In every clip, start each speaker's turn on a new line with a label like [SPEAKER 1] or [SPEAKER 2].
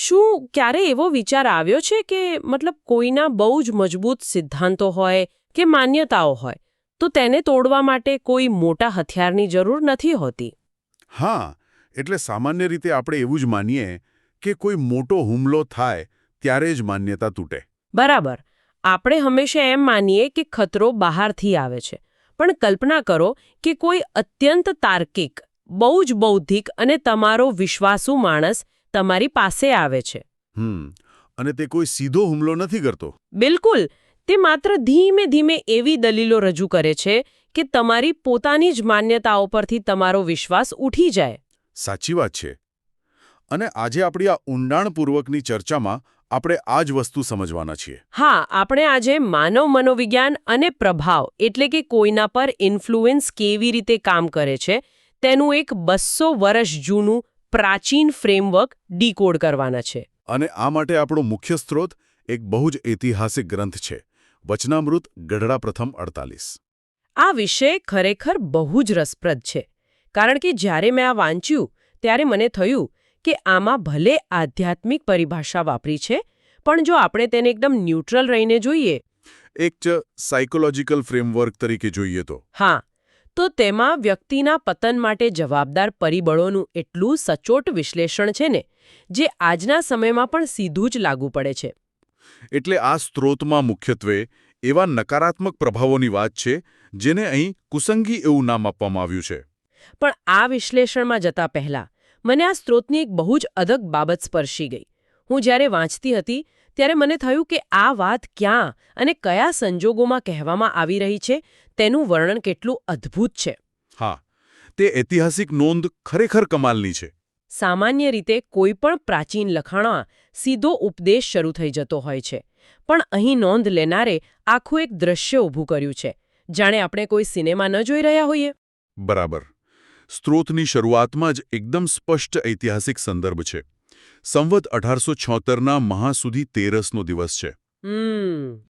[SPEAKER 1] શું ક્યારે એવો વિચાર આવ્યો છે કે મતલબ કોઈના બહુ જ મજબૂત સિદ્ધાંતો હોય કે માન્યતાઓ હોય તો તેને તોડવા માટે કોઈ મોટા હથિયારની જરૂર નથી હોતી?
[SPEAKER 2] હા, એટલે સામાન્ય રીતે આપણે એવું જ માનીએ કે કોઈ મોટો હુમલો થાય ત્યારે જ માન્યતા તૂટે.
[SPEAKER 1] બરાબર. આપણે હંમેશા એમ માનીએ કે ખતરો બહારથી આવે છે. પણ કલ્પના કરો કે કોઈ અત્યંત તાર્કિક, બહુ જ બૌદ્ધિક અને તમારો વિશ્વાસુ માણસ તમારી પાસે આવે છે.
[SPEAKER 2] અને તે કોઈ સીધો હુમલો નથી કરતો.
[SPEAKER 1] બિલકુલ. તે માત્ર ધીમે ધીમે એવી દલીલો રજૂ કરે છે કે તમારી પોતાની જ માન્યતાઓ પરથી તમારો વિશ્વાસ ઉઠી જાય.
[SPEAKER 2] સાચી વાત છે. અને આજે આપણી આ ઊંડાણપૂર્વકની ચર્ચામાં આપણે આ જ વસ્તુ સમજવાના છીએ.
[SPEAKER 1] હા, આપણે આજે માનવ મનોવિજ્ઞાન અને પ્રભાવ એટલે કે કોઈના પર ઇન્ફ્લુઅન્સ કેવી રીતે કામ કરે છે તેનું એક 200 વર્ષ જૂનું પ્રાચીન ફ્રેમવર્ક ડીકોડ કરવાના છે.
[SPEAKER 2] અને આ માટે આપણો મુખ્ય સ્ત્રોત એક બહુ જ ઐતિહાસિક ગ્રંથ છે, વચનામૃત ગઢડા પ્રથમ 48.
[SPEAKER 1] આ વિષય ખરેખર બહુ જ રસપ્રદ છે, કારણ કે જ્યારે મેં આ વાંચ્યું ત્યારે મને થયું કે આમાં ભલે આધ્યાત્મિક પરિભાષા વાપરી છે, પણ જો આપણે તેને એકદમ ન્યુટ્રલ રહીને જોઈએ,
[SPEAKER 2] એક સાયકોલોજીકલ ફ્રેમવર્ક તરીકે જોઈએ તો
[SPEAKER 1] હા, તો તેમાં વ્યક્તિના પતન માટે જવાબદાર પરિબળોનું એટલું સચોટ વિશ્લેષણ છે ને, જે આજના સમયમાં પણ સીધું જ લાગુ પડે છે.
[SPEAKER 2] એટલે આ સ્ત્રોતમાં મુખ્યત્વે એવા નકારાત્મક પ્રભાવોની વાત છે જેને અહીં કુસંગી એવું નામ આપવામાં આવ્યું છે.
[SPEAKER 1] પણ આ વિશ્લેષણમાં જતા પહેલા મને આ સ્ત્રોતની એક બહુ જ અદક બાબત સ્પર્શી ગઈ. હું જ્યારે વાંચતી હતી ત્યારે મને થયું કે આ વાત ક્યાં અને કયા સંજોગોમાં કહેવામાં આવી રહી છે તેનું વર્ણન કેટલું અદ્ભુત છે.
[SPEAKER 2] હા, તે ઐતિહાસિક નોંધ ખરેખર કમાલની છે.
[SPEAKER 1] સામાન્ય રીતે કોઈ પણ પ્રાચીન લખાણમાં સીધો ઉપદેશ શરૂ થઈ જતો હોય છે, પણ અહીં નોંધ લેનારે આખું એક દ્રશ્ય ઊભું કર્યું છે, જાણે આપણે કોઈ સિનેમા ન જોઈ રહ્યા હોઈએ.
[SPEAKER 2] બરાબર. સ્ત્રોતની શરૂઆતમાં જ એકદમ સ્પષ્ટ ઐતિહાસિક સંદર્ભ છે. સંવત 1876ના મહાસુદી તેરસનો દિવસ છે.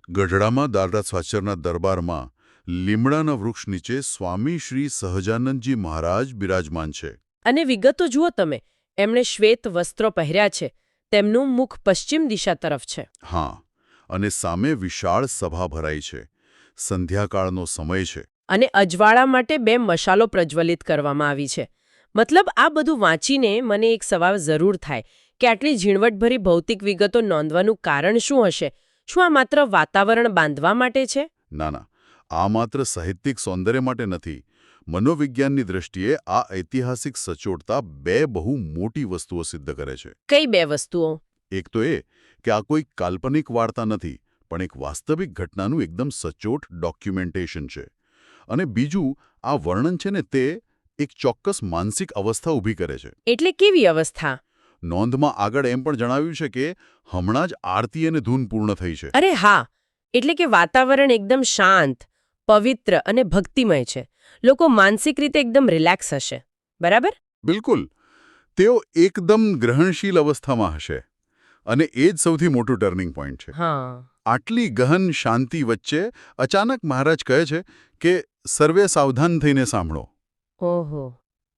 [SPEAKER 2] ગઢડામાં દાદા સાચરના દરબારમાં લીમડાના વૃક્ષ નીચે સ્વામી શ્રી સહજાનંદજી મહારાજ બિરાજમાન છે.
[SPEAKER 1] અને વિગતો જુઓ તમે, એમણે શ્વેત વસ્ત્રો પહેર્યા છે, તેમનું મુખ પશ્ચિમ દિશા તરફ છે.
[SPEAKER 2] હા, અને સામે વિશાળ સભા ભરાઈ છે. સંધ્યાકાળનો સમય છે.
[SPEAKER 1] અને અજવાળા માટે 2 મશાલો પ્રજ્વલિત કરવામાં આવી છે. મતલબ આ બધું વાંચીને મને એક સવાલ જરૂર થાય કે આટલી ઝીણવટભરી ભૌતિક વિગતો નોંધવાનું કારણ શું હશે? શું આ માત્ર વાતાવરણ બાંધવા માટે છે?
[SPEAKER 2] ના ના, આ માત્ર સાહિત્યિક સૌંદર્ય માટે નથી. મનોવિજ્ઞાનની દ્રષ્ટિએ આ ઐતિહાસિક સચોટતા 2 બહુ મોટી વસ્તુઓ સિદ્ધ કરે છે.
[SPEAKER 1] કઈ 2 વસ્તુઓ?
[SPEAKER 2] એક તો એ કે આ કોઈ કાલ્પનિક વાર્તા નથી, પણ એક વાસ્તવિક ઘટનાનું એકદમ સચોટ ડોક્યુમેન્ટેશન છે. અને બીજું, આ વર્ણન છે ને તે એક ચોક્કસ માનસિક અવસ્થા ઊભી કરે છે.
[SPEAKER 1] એટલે કેવી અવસ્થા?
[SPEAKER 2] નોંધમાં આગળ એમ પણ જણાવ્યું છે કે હમણાં જ આરતી અને ધૂન પૂર્ણ થઈ છે.
[SPEAKER 1] અરે હા, એટલે કે વાતાવરણ એકદમ શાંત, પવિત્ર અને ભક્તિમય છે. લોકો માનસિક રીતે એકદમ રિલેક્સ હશે. બરાબર?
[SPEAKER 2] બિલકુલ. તેઓ એકદમ ગ્રહણશીલ અવસ્થામાં હશે. અને એ જ સૌથી મોટું ટર્નિંગ પોઈન્ટ છે.
[SPEAKER 1] હા.
[SPEAKER 2] આટલી ગહન શાંતિ વચ્ચે અચાનક મહારાજ કહે છે કે સર્વે સાવધાન થઈને સાંભળો.
[SPEAKER 1] ઓહો,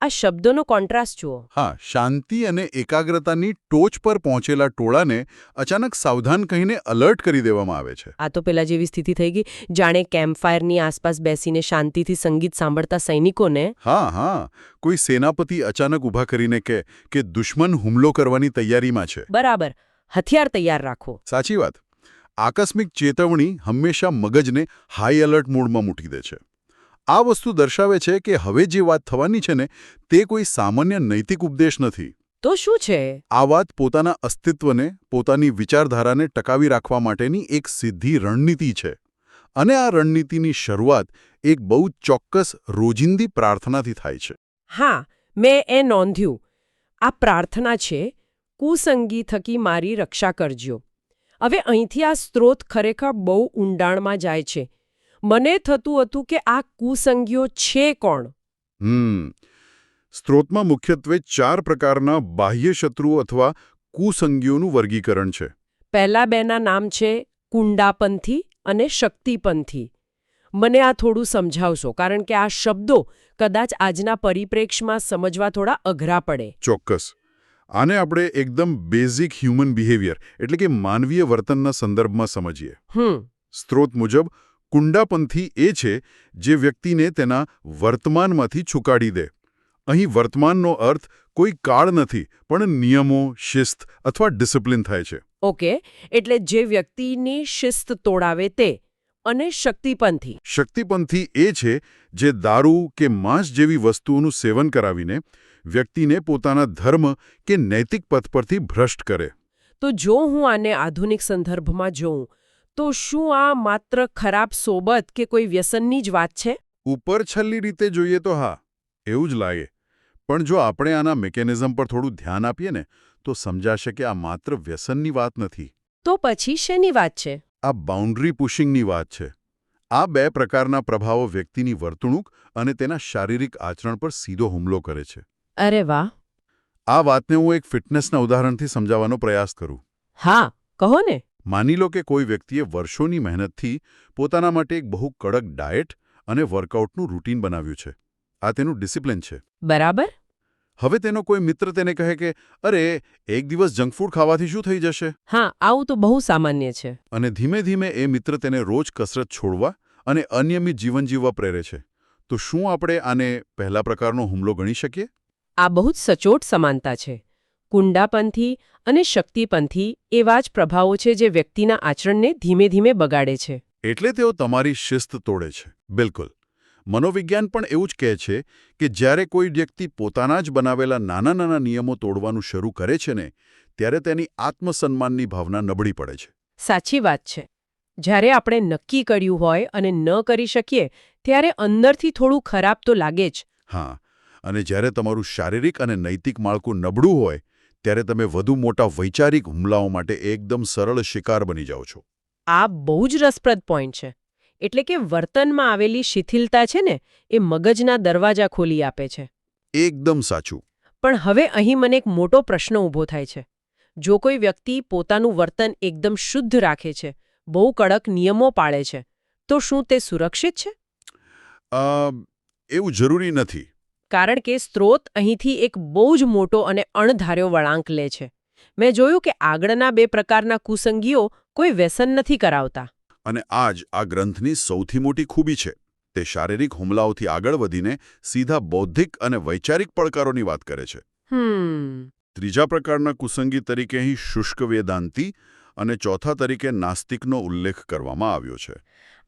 [SPEAKER 1] આ શબ્દોનો કોન્ટ્રાસ્ટ જુઓ.
[SPEAKER 2] હા, શાંતિ અને એકાગ્રતાની ટોચ પર પહોંચેલા ટોળાને અચાનક સાવધાન કહીને અલર્ટ કરી દેવામાં આવે છે.
[SPEAKER 1] આ તો પેલા જેવી સ્થિતિ થઈ ગઈ, જાણે કેમ્પફાયરની આસપાસ બેસીને શાંતિથી સંગીત સાંભળતા સૈનિકોને.
[SPEAKER 2] હા, કોઈ સેનાપતિ અચાનક ઊભા કરીને કે દુશ્મન હુમલો કરવાની તૈયારીમાં છે.
[SPEAKER 1] બરાબર, હથિયાર તૈયાર રાખો.
[SPEAKER 2] સાચી વાત. આકસ્મિક ચેતવણી હંમેશા મગજને હાઈ એલર્ટ મોડમાં મૂકી દે છે. આ વસ્તુ દર્શાવે છે કે હવે જે વાત થવાની છે ને તે કોઈ સામાન્ય નૈતિક ઉપદેશ નથી.
[SPEAKER 1] તો શું છે?
[SPEAKER 2] આ વાત પોતાના અસ્તિત્વને, પોતાની વિચારધારાને ટકાવી રાખવા માટેની એક સીધી રણનીતિ છે. અને આ રણનીતિની શરૂઆત એક બહુ ચોક્કસ રોજિંદી પ્રાર્થનાથી થાય છે.
[SPEAKER 1] હા, મેં એ નોંધ્યું. આ પ્રાર્થના છે, કુસંગી થકી મારી રક્ષા કરજો. હવે અહીંથી આ સ્ત્રોત ખરેખર બહુ ઊંડાણમાં જાય છે. મને થતું હતું કે આ કુસંગીઓ છે કોણ?
[SPEAKER 2] સ્ત્રોતમાં મુખ્યત્વે 4 પ્રકારના બાહ્ય શત્રુઓ અથવા કુસંગીઓનું વર્ગીકરણ છે.
[SPEAKER 1] પહેલા 2ના નામ છે કુંડાપંથી અને શક્તિપંથી. મને આ થોડું સમજાવશો, કારણ કે આ શબ્દો કદાચ આજના પરિપ્રેક્ષ્યમાં સમજવા થોડા અઘરા પડે.
[SPEAKER 2] ચોક્કસ. આને આપણે એકદમ બેઝિક હ્યુમન બિહેવિયર એટલે કે માનવીય વર્તનના સંદર્ભમાં સમજીએ. સ્ત્રોત મુજબ કુંડાપંથી એ છે જે વ્યક્તિને તેના વર્તમાનમાંથી છુકાડી દે. અહીં વર્તમાનનો અર્થ કોઈ કાળ નથી, પણ નિયમો, શિસ્ત અથવા ડિસિપ્લિન થાય છે.
[SPEAKER 1] ઓકે, એટલે જે વ્યક્તિની શિસ્ત તોડાવે તે. અને શક્તિપંથી?
[SPEAKER 2] શક્તિપંથી એ છે જે દારૂ કે માંસ જેવી વસ્તુઓનું સેવન કરાવીને વ્યક્તિને પોતાના ધર્મ કે નૈતિક પથ પરથી ભ્રષ્ટ કરે.
[SPEAKER 1] તો જો હું આને આધુનિક સંદર્ભમાં જોઉં તો શું આ માત્ર ખરાબ સોબત કે કોઈ વ્યસનની જ વાત છે?
[SPEAKER 2] ઉપર છલ્લી રીતે જોઈએ તો હા, એવું જ લાગે. પણ જો આપણે આના મિકેનિઝમ પર થોડું ધ્યાન આપીએ ને તો સમજાશે કે આ માત્ર વ્યસનની વાત નથી.
[SPEAKER 1] તો પછી શેની વાત છે?
[SPEAKER 2] આ બાઉન્ડ્રી પુશિંગની વાત છે. આ બે પ્રકારના પ્રભાવો વ્યક્તિની વર્તણૂક અને તેના શારીરિક આચરણ પર સીધો હુમલો કરે છે.
[SPEAKER 1] અરે વાહ!
[SPEAKER 2] આ વાતને હું એક ફિટનેસના ઉદાહરણથી સમજાવવાનો પ્રયાસ કરું.
[SPEAKER 1] હા, કહો ને.
[SPEAKER 2] માની લો કે કોઈ વ્યક્તિએ વર્ષોની મહેનતથી પોતાના માટે એક બહુ કડક ડાયટ અને વર્કઆઉટનું રૂટીન બનાવ્યું છે. આ તેનું ડિસિપ્લિન છે.
[SPEAKER 1] બરાબર.
[SPEAKER 2] હવે તેનો કોઈ મિત્ર તેને કહે કે અરે, એક દિવસ જંક ફૂડ ખાવાથી શું થઈ જશે?
[SPEAKER 1] હા, આવું તો બહુ સામાન્ય છે.
[SPEAKER 2] અને ધીમે ધીમે એ મિત્ર તેને રોજ કસરત છોડવા અને અનિયમિત જીવન જીવવા પ્રેરે છે. તો શું આપણે આને પહેલા પ્રકારનો હુમલો ગણી શકીએ?
[SPEAKER 1] આ બહુ જ સચોટ સમાનતા છે. કુંડાપંથી અને શક્તિપંથી એવા જ પ્રભાવો છે જે વ્યક્તિના આચરણને ધીમે ધીમે બગાડે છે.
[SPEAKER 2] એટલે તેઓ તમારી શિસ્ત તોડે છે. બિલકુલ. મનોવિજ્ઞાન પણ એવું જ કહે છે કે જ્યારે કોઈ વ્યક્તિ પોતાના જ બનાવેલા નાના નાના નિયમો તોડવાનું શરૂ કરે છે ને ત્યારે તેની આત્મસન્માનની ભાવના નબળી પડે છે.
[SPEAKER 1] સાચી વાત છે. જ્યારે આપણે નક્કી કર્યું હોય અને ન કરી શકીએ ત્યારે અંદરથી થોડું ખરાબ તો લાગે જ.
[SPEAKER 2] હા, અને જ્યારે તમારું શારીરિક અને નૈતિક માળખું નબળું હોય ત્યારે તમે વધુ મોટા વૈચારિક હુમલાઓ માટે એકદમ સરળ શિકાર બની જાઓ છો.
[SPEAKER 1] આ બહુ જ રસપ્રદ પોઈન્ટ છે. એટલે કે વર્તનમાં આવેલી શિથિલતા છે ને એ મગજના દરવાજા ખોલી આપે છે.
[SPEAKER 2] એકદમ સાચું.
[SPEAKER 1] પણ હવે અહીં મને એક મોટો પ્રશ્ન ઊભો થાય છે. જો કોઈ વ્યક્તિ પોતાનું વર્તન એકદમ શુદ્ધ રાખે છે, બહુ કડક નિયમો પાળે છે, તો શું તે સુરક્ષિત છે?
[SPEAKER 2] એવું જરૂરી નથી.
[SPEAKER 1] કારણ કે સ્ત્રોત અહીંથી એક બહુ જ મોટો અને અણધાર્યો વળાંક લે છે. મેં જોયું કે આગળના બે પ્રકારના કુસંગીઓ કોઈ વ્યસન નથી કરાવતા.
[SPEAKER 2] અને આ જ આ ગ્રંથની સૌથી મોટી ખૂબી છે. તે શારીરિક હુમલાઓથી આગળ વધીને સીધા બૌદ્ધિક અને વૈચારિક પડકારોની વાત કરે છે. ત્રીજા પ્રકારના કુસંગી તરીકે અહીં શુષ્ક વેદાંતી અને ચોથા તરીકે નાસ્તિકનો ઉલ્લેખ કરવામાં આવ્યો છે.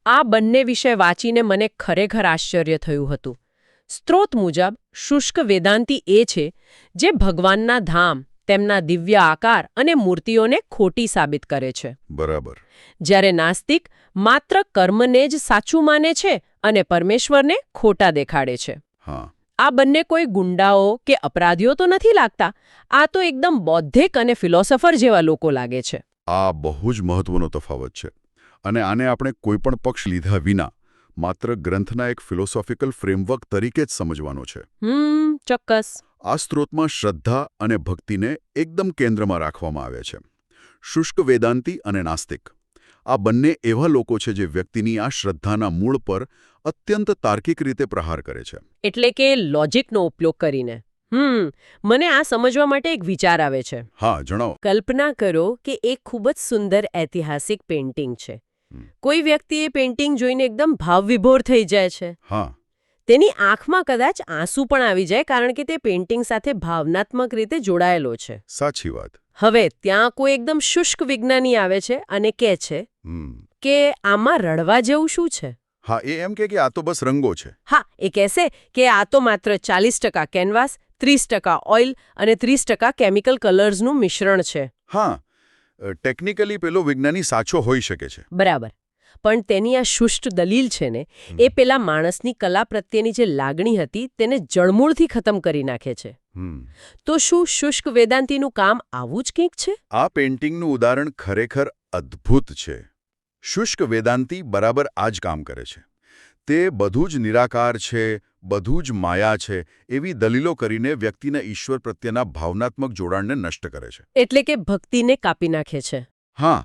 [SPEAKER 1] આ બંને વિશે વાંચીને મને ખરેખર આશ્ચર્ય થયું હતું. સ્ત્રોત મુજબ શુષ્ક વેદાંતી એ છે જે ભગવાનના ધામ, તેમના દિવ્ય આકાર અને મૂર્તિઓને ખોટી સાબિત કરે છે.
[SPEAKER 2] બરાબર.
[SPEAKER 1] જ્યારે નાસ્તિક માત્ર કર્મને જ સાચું માને છે અને પરમેશ્વરને ખોટા દેખાડે છે.
[SPEAKER 2] હા.
[SPEAKER 1] આ બંને કોઈ ગુંડાઓ કે અપરાધીઓ તો નથી લાગતા. આ તો એકદમ બૌદ્ધિક અને ફિલોસોફર જેવા લોકો લાગે છે.
[SPEAKER 2] આ બહુ જ મહત્વનો તફાવત છે. અને આને આપણે કોઈપણ પક્ષ લીધા વિના માત્ર ગ્રંથના એક ફિલોસોફિકલ ફ્રેમવર્ક તરીકે જ સમજવાનો છે.
[SPEAKER 1] ચોક્કસ.
[SPEAKER 2] આ સ્ત્રોતમાં શ્રદ્ધા અને ભક્તિને એકદમ કેન્દ્રમાં રાખવામાં આવે છે. શુષ્ક વેદાંતી અને નાસ્તિક આ બંને એવા લોકો છે જે વ્યક્તિની આ શ્રદ્ધાના મૂળ પર અત્યંત તાર્કિક રીતે પ્રહાર કરે છે.
[SPEAKER 1] એટલે કે લોજિકનો ઉપયોગ કરીને. મને આ સમજવા માટે એક વિચાર આવે છે.
[SPEAKER 2] હા, જણાવો.
[SPEAKER 1] કલ્પના કરો કે એક ખૂબ જ સુંદર ઐતિહાસિક પેઇન્ટિંગ છે. કોઈ વ્યક્તિ એ પેઇન્ટિંગ જોઈને એકદમ ભાવવિભોર થઈ જાય છે.
[SPEAKER 2] હા.
[SPEAKER 1] તેની આંખમાં કદાચ આંસુ પણ આવી જાય કારણ કે તે પેઇન્ટિંગ સાથે ભાવનાત્મક રીતે જોડાયેલો છે.
[SPEAKER 2] સાચી વાત.
[SPEAKER 1] હવે ત્યાં કોઈ એકદમ શુષ્ક વિજ્ઞાની આવે છે અને કહે છે કે આમાં રડવા જેવું શું છે?
[SPEAKER 2] હા, એ એમ કે આ તો બસ રંગો છે.
[SPEAKER 1] હા, એ કહેશે કે આ તો માત્ર 40% કેનવાસ, 30% ઓઇલ અને 30% કેમિકલ કલર્સનું મિશ્રણ છે.
[SPEAKER 2] હા, ટેકનિકલી પેલો વિજ્ઞાની સાચો હોઈ શકે છે.
[SPEAKER 1] બરાબર. પણ તેની આ શુષ્ટ દલીલ છે ને એ પેલા માણસની કલા પ્રત્યેની જે લાગણી હતી તેને જળમૂળથી ખતમ કરી નાખે છે. તો શું શુષ્ક વેદાંતીનું કામ આવું જ કંઈક છે?
[SPEAKER 2] આ પેઇન્ટિંગનું ઉદાહરણ ખરેખર અદ્ભુત છે. શુષ્ક વેદાંતી બરાબર આ જ કામ કરે છે. તે બધું જ નિરાકાર છે, બધું જ માયા છે એવી દલીલો કરીને વ્યક્તિના ઈશ્વર પ્રત્યેના ભાવનાત્મક જોડાણને નષ્ટ કરે છે.
[SPEAKER 1] એટલે કે ભક્તિને કાપી નાખે છે.
[SPEAKER 2] હા,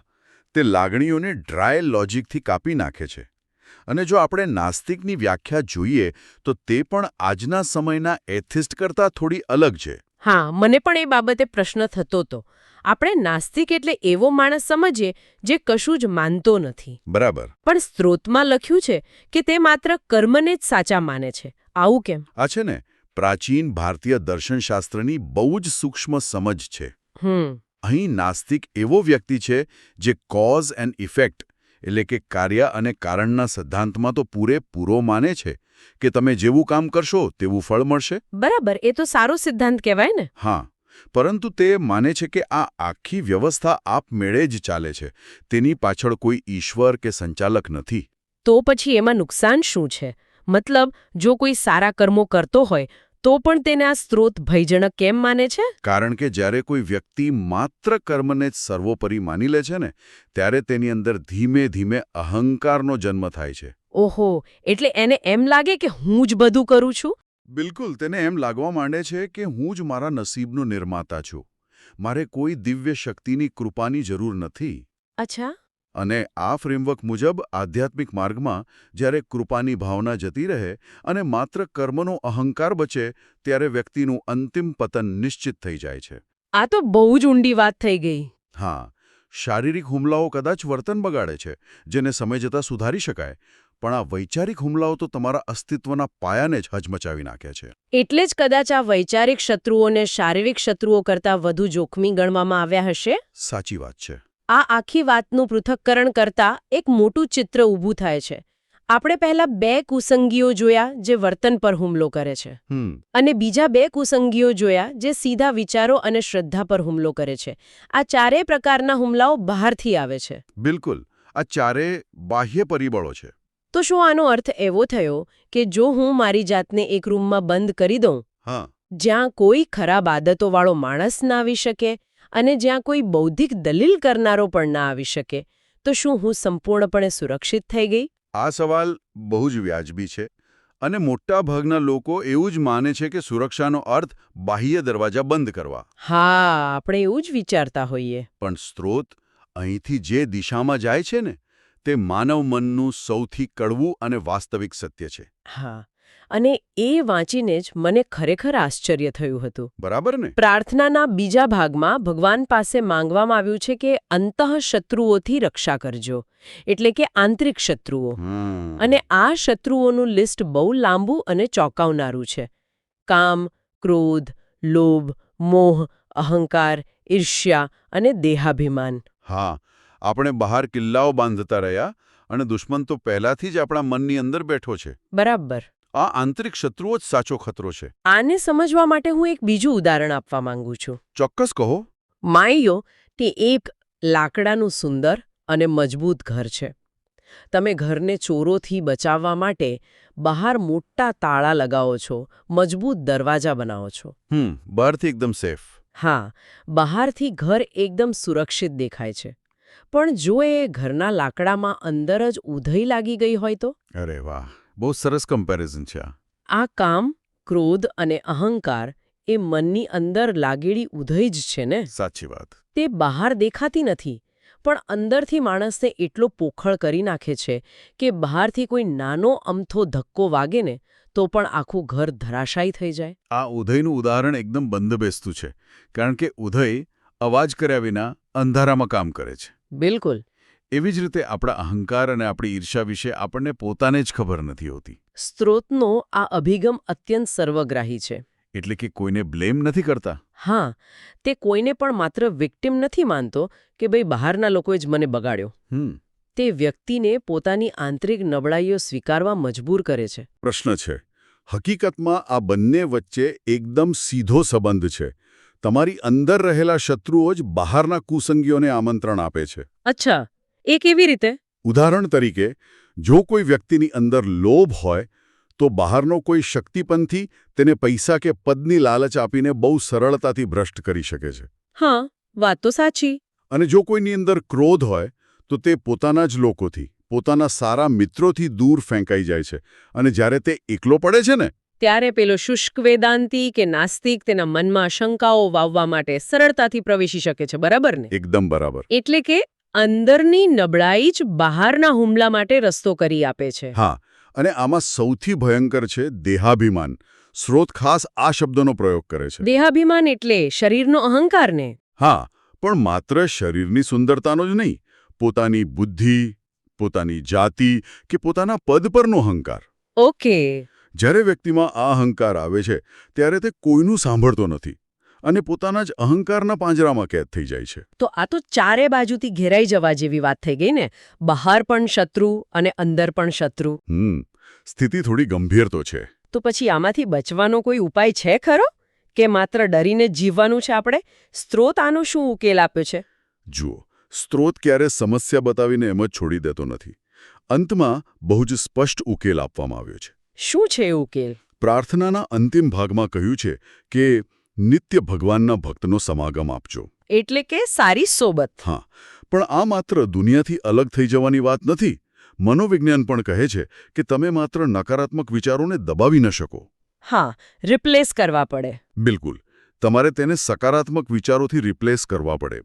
[SPEAKER 2] તે લાગણીઓને ડ્રાય લોજિકથી કાપી નાખે છે. અને જો આપણે નાસ્તિકની વ્યાખ્યા જોઈએ તો તે પણ આજના સમયના એથિસ્ટ કરતાં થોડી અલગ છે.
[SPEAKER 1] હા, મને પણ એ બાબતે પ્રશ્ન થતો હતો. આપણે નાસ્તિક એટલે એવો માણસ સમજીએ જે કશું જ માનતો નથી.
[SPEAKER 2] બરાબર.
[SPEAKER 1] પણ સ્ત્રોતમાં લખ્યું છે કે તે માત્ર કર્મને જ સાચા માને છે. આવું કેમ?
[SPEAKER 2] આ છે ને પ્રાચીન ભારતીય દર્શનશાસ્ત્રની બહુ જ સૂક્ષ્મ સમજ છે. અહીં નાસ્તિક એવો વ્યક્તિ છે જે કોઝ એન્ડ ઇફેક્ટ એટલે કે કાર્ય અને કારણના સિદ્ધાંતમાં તો પૂરેપૂરો માને છે કે તમે જેવું કામ કરશો તેવું ફળ મળશે.
[SPEAKER 1] બરાબર, એ તો સારો સિદ્ધાંત કહેવાય ને.
[SPEAKER 2] હા, પરંતુ તે માને છે કે આ આખી વ્યવસ્થા આપમેળે જ ચાલે છે. તેની પાછળ કોઈ ઈશ્વર કે સંચાલક નથી.
[SPEAKER 1] તો પછી એમાં નુકસાન શું છે? મતલબ, જો કોઈ સારા કર્મો કરતો હોય તો પણ તેને આ સ્ત્રોત ભયજનક કેમ માને છે?
[SPEAKER 2] કારણ કે જ્યારે કોઈ વ્યક્તિ માત્ર કર્મને જ સર્વોપરી માની લે છે ને, ત્યારે તેની અંદર ધીમે ધીમે અહંકારનો જન્મ થાય છે.
[SPEAKER 1] ઓહો, એટલે એને એમ લાગે કે હું જ બધું કરું છું?
[SPEAKER 2] બિલકુલ, તેને એમ લાગવા માંડે છે કે હું જ મારા નસીબનો નિર્માતા છું. મારે કોઈ દિવ્ય શક્તિની કૃપાની જરૂર નથી.
[SPEAKER 1] અચ્છા.
[SPEAKER 2] અને આ ફ્રેમવર્ક મુજબ આધ્યાત્મિક માર્ગમાં જ્યારે કૃપાની ભાવના જતી રહે અને માત્ર કર્મનો અહંકાર બચે, ત્યારે વ્યક્તિનું અંતિમ પતન નિશ્ચિત થઈ જાય છે.
[SPEAKER 1] આ તો બહુ જ ઊંડી વાત થઈ ગઈ.
[SPEAKER 2] હા, શારીરિક હુમલાઓ કદાચ વર્તન બગાડે છે, જેને સમય જતાં સુધારી શકાય, પણ આ વૈચારિક હુમલાઓ તો તમારા અસ્તિત્વના પાયાને જ હચમચાવી નાખે છે.
[SPEAKER 1] એટલે જ કદાચ આ વૈચારિક શત્રુઓને શારીરિક શત્રુઓ કરતાં વધુ જોખમી ગણવામાં આવ્યા હશે?
[SPEAKER 2] સાચી વાત છે.
[SPEAKER 1] આ આખી વાતનું પૃથક્કરણ કરતા એક મોટું ચિત્ર ઊભું થાય છે. આપણે પહેલા 2 કુસંગીઓ જોયા જે વર્તન પર હુમલો કરે છે, અને બીજા 2 કુસંગીઓ જોયા જે સીધા વિચારો અને શ્રદ્ધા પર હુમલો કરે છે. આ ચારેય પ્રકારના હુમલાઓ બહારથી આવે છે.
[SPEAKER 2] બિલકુલ, આ ચારેય બાહ્ય પરિબળો છે.
[SPEAKER 1] તો શું આનો અર્થ એવો થયો કે જો હું મારી જાતને એક રૂમમાં બંધ કરી દઉં, જ્યાં કોઈ ખરાબ આદતોવાળો માણસ ના આવી શકે અને જ્યાં કોઈ બૌદ્ધિક દલીલ કરનારો પણ ના આવી શકે, તો શું હું સંપૂર્ણપણે સુરક્ષિત થઈ ગઈ?
[SPEAKER 2] આ સવાલ બહુ જ વ્યાજબી છે, અને મોટા ભાગના લોકો એવું જ માને છે કે સુરક્ષાનો અર્થ બાહ્ય દરવાજા બંધ કરવા.
[SPEAKER 1] હા, આપણે એવું જ વિચારતા હોઈએ.
[SPEAKER 2] પણ સ્ત્રોત અહીંથી જે દિશામાં જાય છે ને, તે માનવ મનનું સૌથી કડવું અને વાસ્તવિક સત્ય છે.
[SPEAKER 1] હા, અને એ વાંચીને જ મને ખરેખર આશ્ચર્ય થયું હતું.
[SPEAKER 2] બરાબર ને?
[SPEAKER 1] પ્રાર્થનાના બીજા ભાગમાં ભગવાન પાસે માંગવામાં આવ્યું છે કે અંતઃશત્રુઓથી રક્ષા કરજો, એટલે કે આંતરિક શત્રુઓ. અને આ શત્રુઓનું લિસ્ટ બહુ લાંબુ અને ચોંકાવનારું છે. કામ, ક્રોધ, લોભ, મોહ, અહંકાર, ઈર્ષ્યા અને દેહાભિમાન.
[SPEAKER 2] હા, આપણે બહાર કિલ્લાઓ બાંધતા રહ્યા, અને દુશ્મન તો પહેલાથી જ આપણા મનની અંદર બેઠો છે.
[SPEAKER 1] બરાબર.
[SPEAKER 2] આ આંતરિક શત્રુઓ જ સાચો ખતરો છે.
[SPEAKER 1] આને સમજવા માટે હું એક બીજું ઉદાહરણ આપવા માંગુ છું.
[SPEAKER 2] ચોક્કસ કહો.
[SPEAKER 1] માયો તે એક લાકડાનું સુંદર અને મજબૂત ઘર છે. તમે ઘરને ચોરોથી બચાવવા માટે બહાર મોટા તાળા લગાવો છો, મજબૂત દરવાજા બનાવો છો.
[SPEAKER 2] બહારથી એકદમ સેફ.
[SPEAKER 1] હા, બહારથી ઘર એકદમ સુરક્ષિત દેખાય છે. પણ જો એ ઘરના લાકડામાં અંદર જ ઉધઈ લાગી ગઈ હોય તો?
[SPEAKER 2] અરે વાહ, બહુ સરસ કમ્પેરિઝન છે આ.
[SPEAKER 1] આ કામ, ક્રોધ અને અહંકાર એ મનની અંદર લાગેલી ઉધઈ જ છે ને?
[SPEAKER 2] સાચી વાત.
[SPEAKER 1] તે બહાર દેખાતી નથી, પણ અંદરથી માણસને એટલો પોખળ કરી નાખે છે કે બહારથી કોઈ નાનો અમથો ધક્કો વાગે ને તો પણ આખું ઘર ધરાશાયી થઈ જાય.
[SPEAKER 2] આ ઉધઈનું ઉદાહરણ એકદમ બંધબેસતું છે, કારણ કે ઉધઈ અવાજ કર્યા વિના અંધારામાં કામ કરે છે.
[SPEAKER 1] બિલકુલ.
[SPEAKER 2] એવી જ રીતે આપણા અહંકાર અને આપણી ઈર્ષા વિશે આપણને પોતાને જ ખબર નથી હોતી.
[SPEAKER 1] સ્ત્રોતનો આ અભિગમ અત્યંત સર્વગ્રાહી છે.
[SPEAKER 2] એટલે કે કોઈને બ્લેમ નથી કરતા.
[SPEAKER 1] હા, તે કોઈને પણ માત્ર વિક્ટિમ નથી માનતો કે ભાઈ બહારના લોકોએ જ મને બગાડ્યો. તે વ્યક્તિને પોતાની આંતરિક નબળાઈઓ સ્વીકારવા મજબૂર કરે છે.
[SPEAKER 2] પ્રશ્ન છે, હકીકતમાં આ બંને વચ્ચે એકદમ સીધો સંબંધ છે. તમારી અંદર રહેલા શત્રુઓ જ બહારના કુસંગીઓને આમંત્રણ આપે છે.
[SPEAKER 1] અચ્છા, એ કેવી રીતે?
[SPEAKER 2] ઉદાહરણ તરીકે, જો કોઈ વ્યક્તિની અંદર લોભ હોય, તો બહારનો કોઈ શક્તિપંથી તેને પૈસા કે પદની લાલચ આપીને બહુ સરળતાથી ભ્રષ્ટ કરી શકે છે.
[SPEAKER 1] હા, વાત તો સાચી.
[SPEAKER 2] અને જો કોઈની અંદર ક્રોધ હોય, તો તે પોતાના જ લોકોથી, પોતાના સારા મિત્રોથી દૂર ફેંકાઈ જાય છે, અને જ્યારે તે એકલો પડે છે ને,
[SPEAKER 1] ત્યારે પેલો શુષ્ક વેદાંતી કે નાસ્તિક તેના મનમાં શંકાઓ વાવવા માટે સરળતાથી પ્રવેશી શકે છે. બરાબર ને?
[SPEAKER 2] એકદમ બરાબર.
[SPEAKER 1] એટલે કે અંદરની નબળાઈ જ બહારના હુમલા માટે રસ્તો કરી આપે છે.
[SPEAKER 2] હા, અને આમાં સૌથી ભયંકર છે દેહાભિમાન. સ્ત્રોત ખાસ આ શબ્દનો પ્રયોગ કરે છે.
[SPEAKER 1] દેહાભિમાન એટલે શરીરનો અહંકાર ને?
[SPEAKER 2] હા, પણ માત્ર શરીરની સુંદરતાનો જ નહીં, પોતાની બુદ્ધિ, પોતાની જાતિ કે પોતાના પદ પરનો અહંકાર.
[SPEAKER 1] ઓકે.
[SPEAKER 2] જ્યારે વ્યક્તિમાં આ અહંકાર આવે છે ત્યારે તે કોઈનું સાંભળતો નથી અને પોતાના જ અહંકારના પાંજરામાં કેદ થઈ જાય છે.
[SPEAKER 1] તો આ તો ચારે બાજુથી ઘેરાઈ જવા જેવી વાત થઈ ગઈ ને. બહાર પણ શત્રુ અને અંદર પણ શત્રુ.
[SPEAKER 2] સ્થિતિ થોડી ગંભીર તો છે.
[SPEAKER 1] તો પછી આમાંથી બચવાનો કોઈ ઉપાય છે ખરો? કે માત્ર ડરીને જ જીવવાનું છે આપણે? સ્ત્રોત આનો શું ઉકેલ આપ્યો છે?
[SPEAKER 2] જુઓ, સ્ત્રોત ક્યારે સમસ્યા બતાવીને એમ જ છોડી દેતો નથી. અંતમાં બહુ જ સ્પષ્ટ ઉકેલ આપવામાં આવ્યો છે.
[SPEAKER 1] શું છે એ ઉકેલ?
[SPEAKER 2] પ્રાર્થનાના અંતિમ ભાગમાં કહ્યું છે કે નિત્ય ભગવાનના ભક્તનો સમાગમ આપજો.
[SPEAKER 1] એટલે કે સારી સોબત.
[SPEAKER 2] હા, પણ આ માત્ર દુનિયાથી અલગ થઈ જવાની વાત નથી. મનોવિજ્ઞાન પણ કહે છે કે તમે માત્ર નકારાત્મક વિચારોને દબાવી ન શકો.
[SPEAKER 1] હા, રિપ્લેસ કરવા પડે.
[SPEAKER 2] બિલકુલ. તમારે તેને સકારાત્મક વિચારોથી રિપ્લેસ કરવા પડે.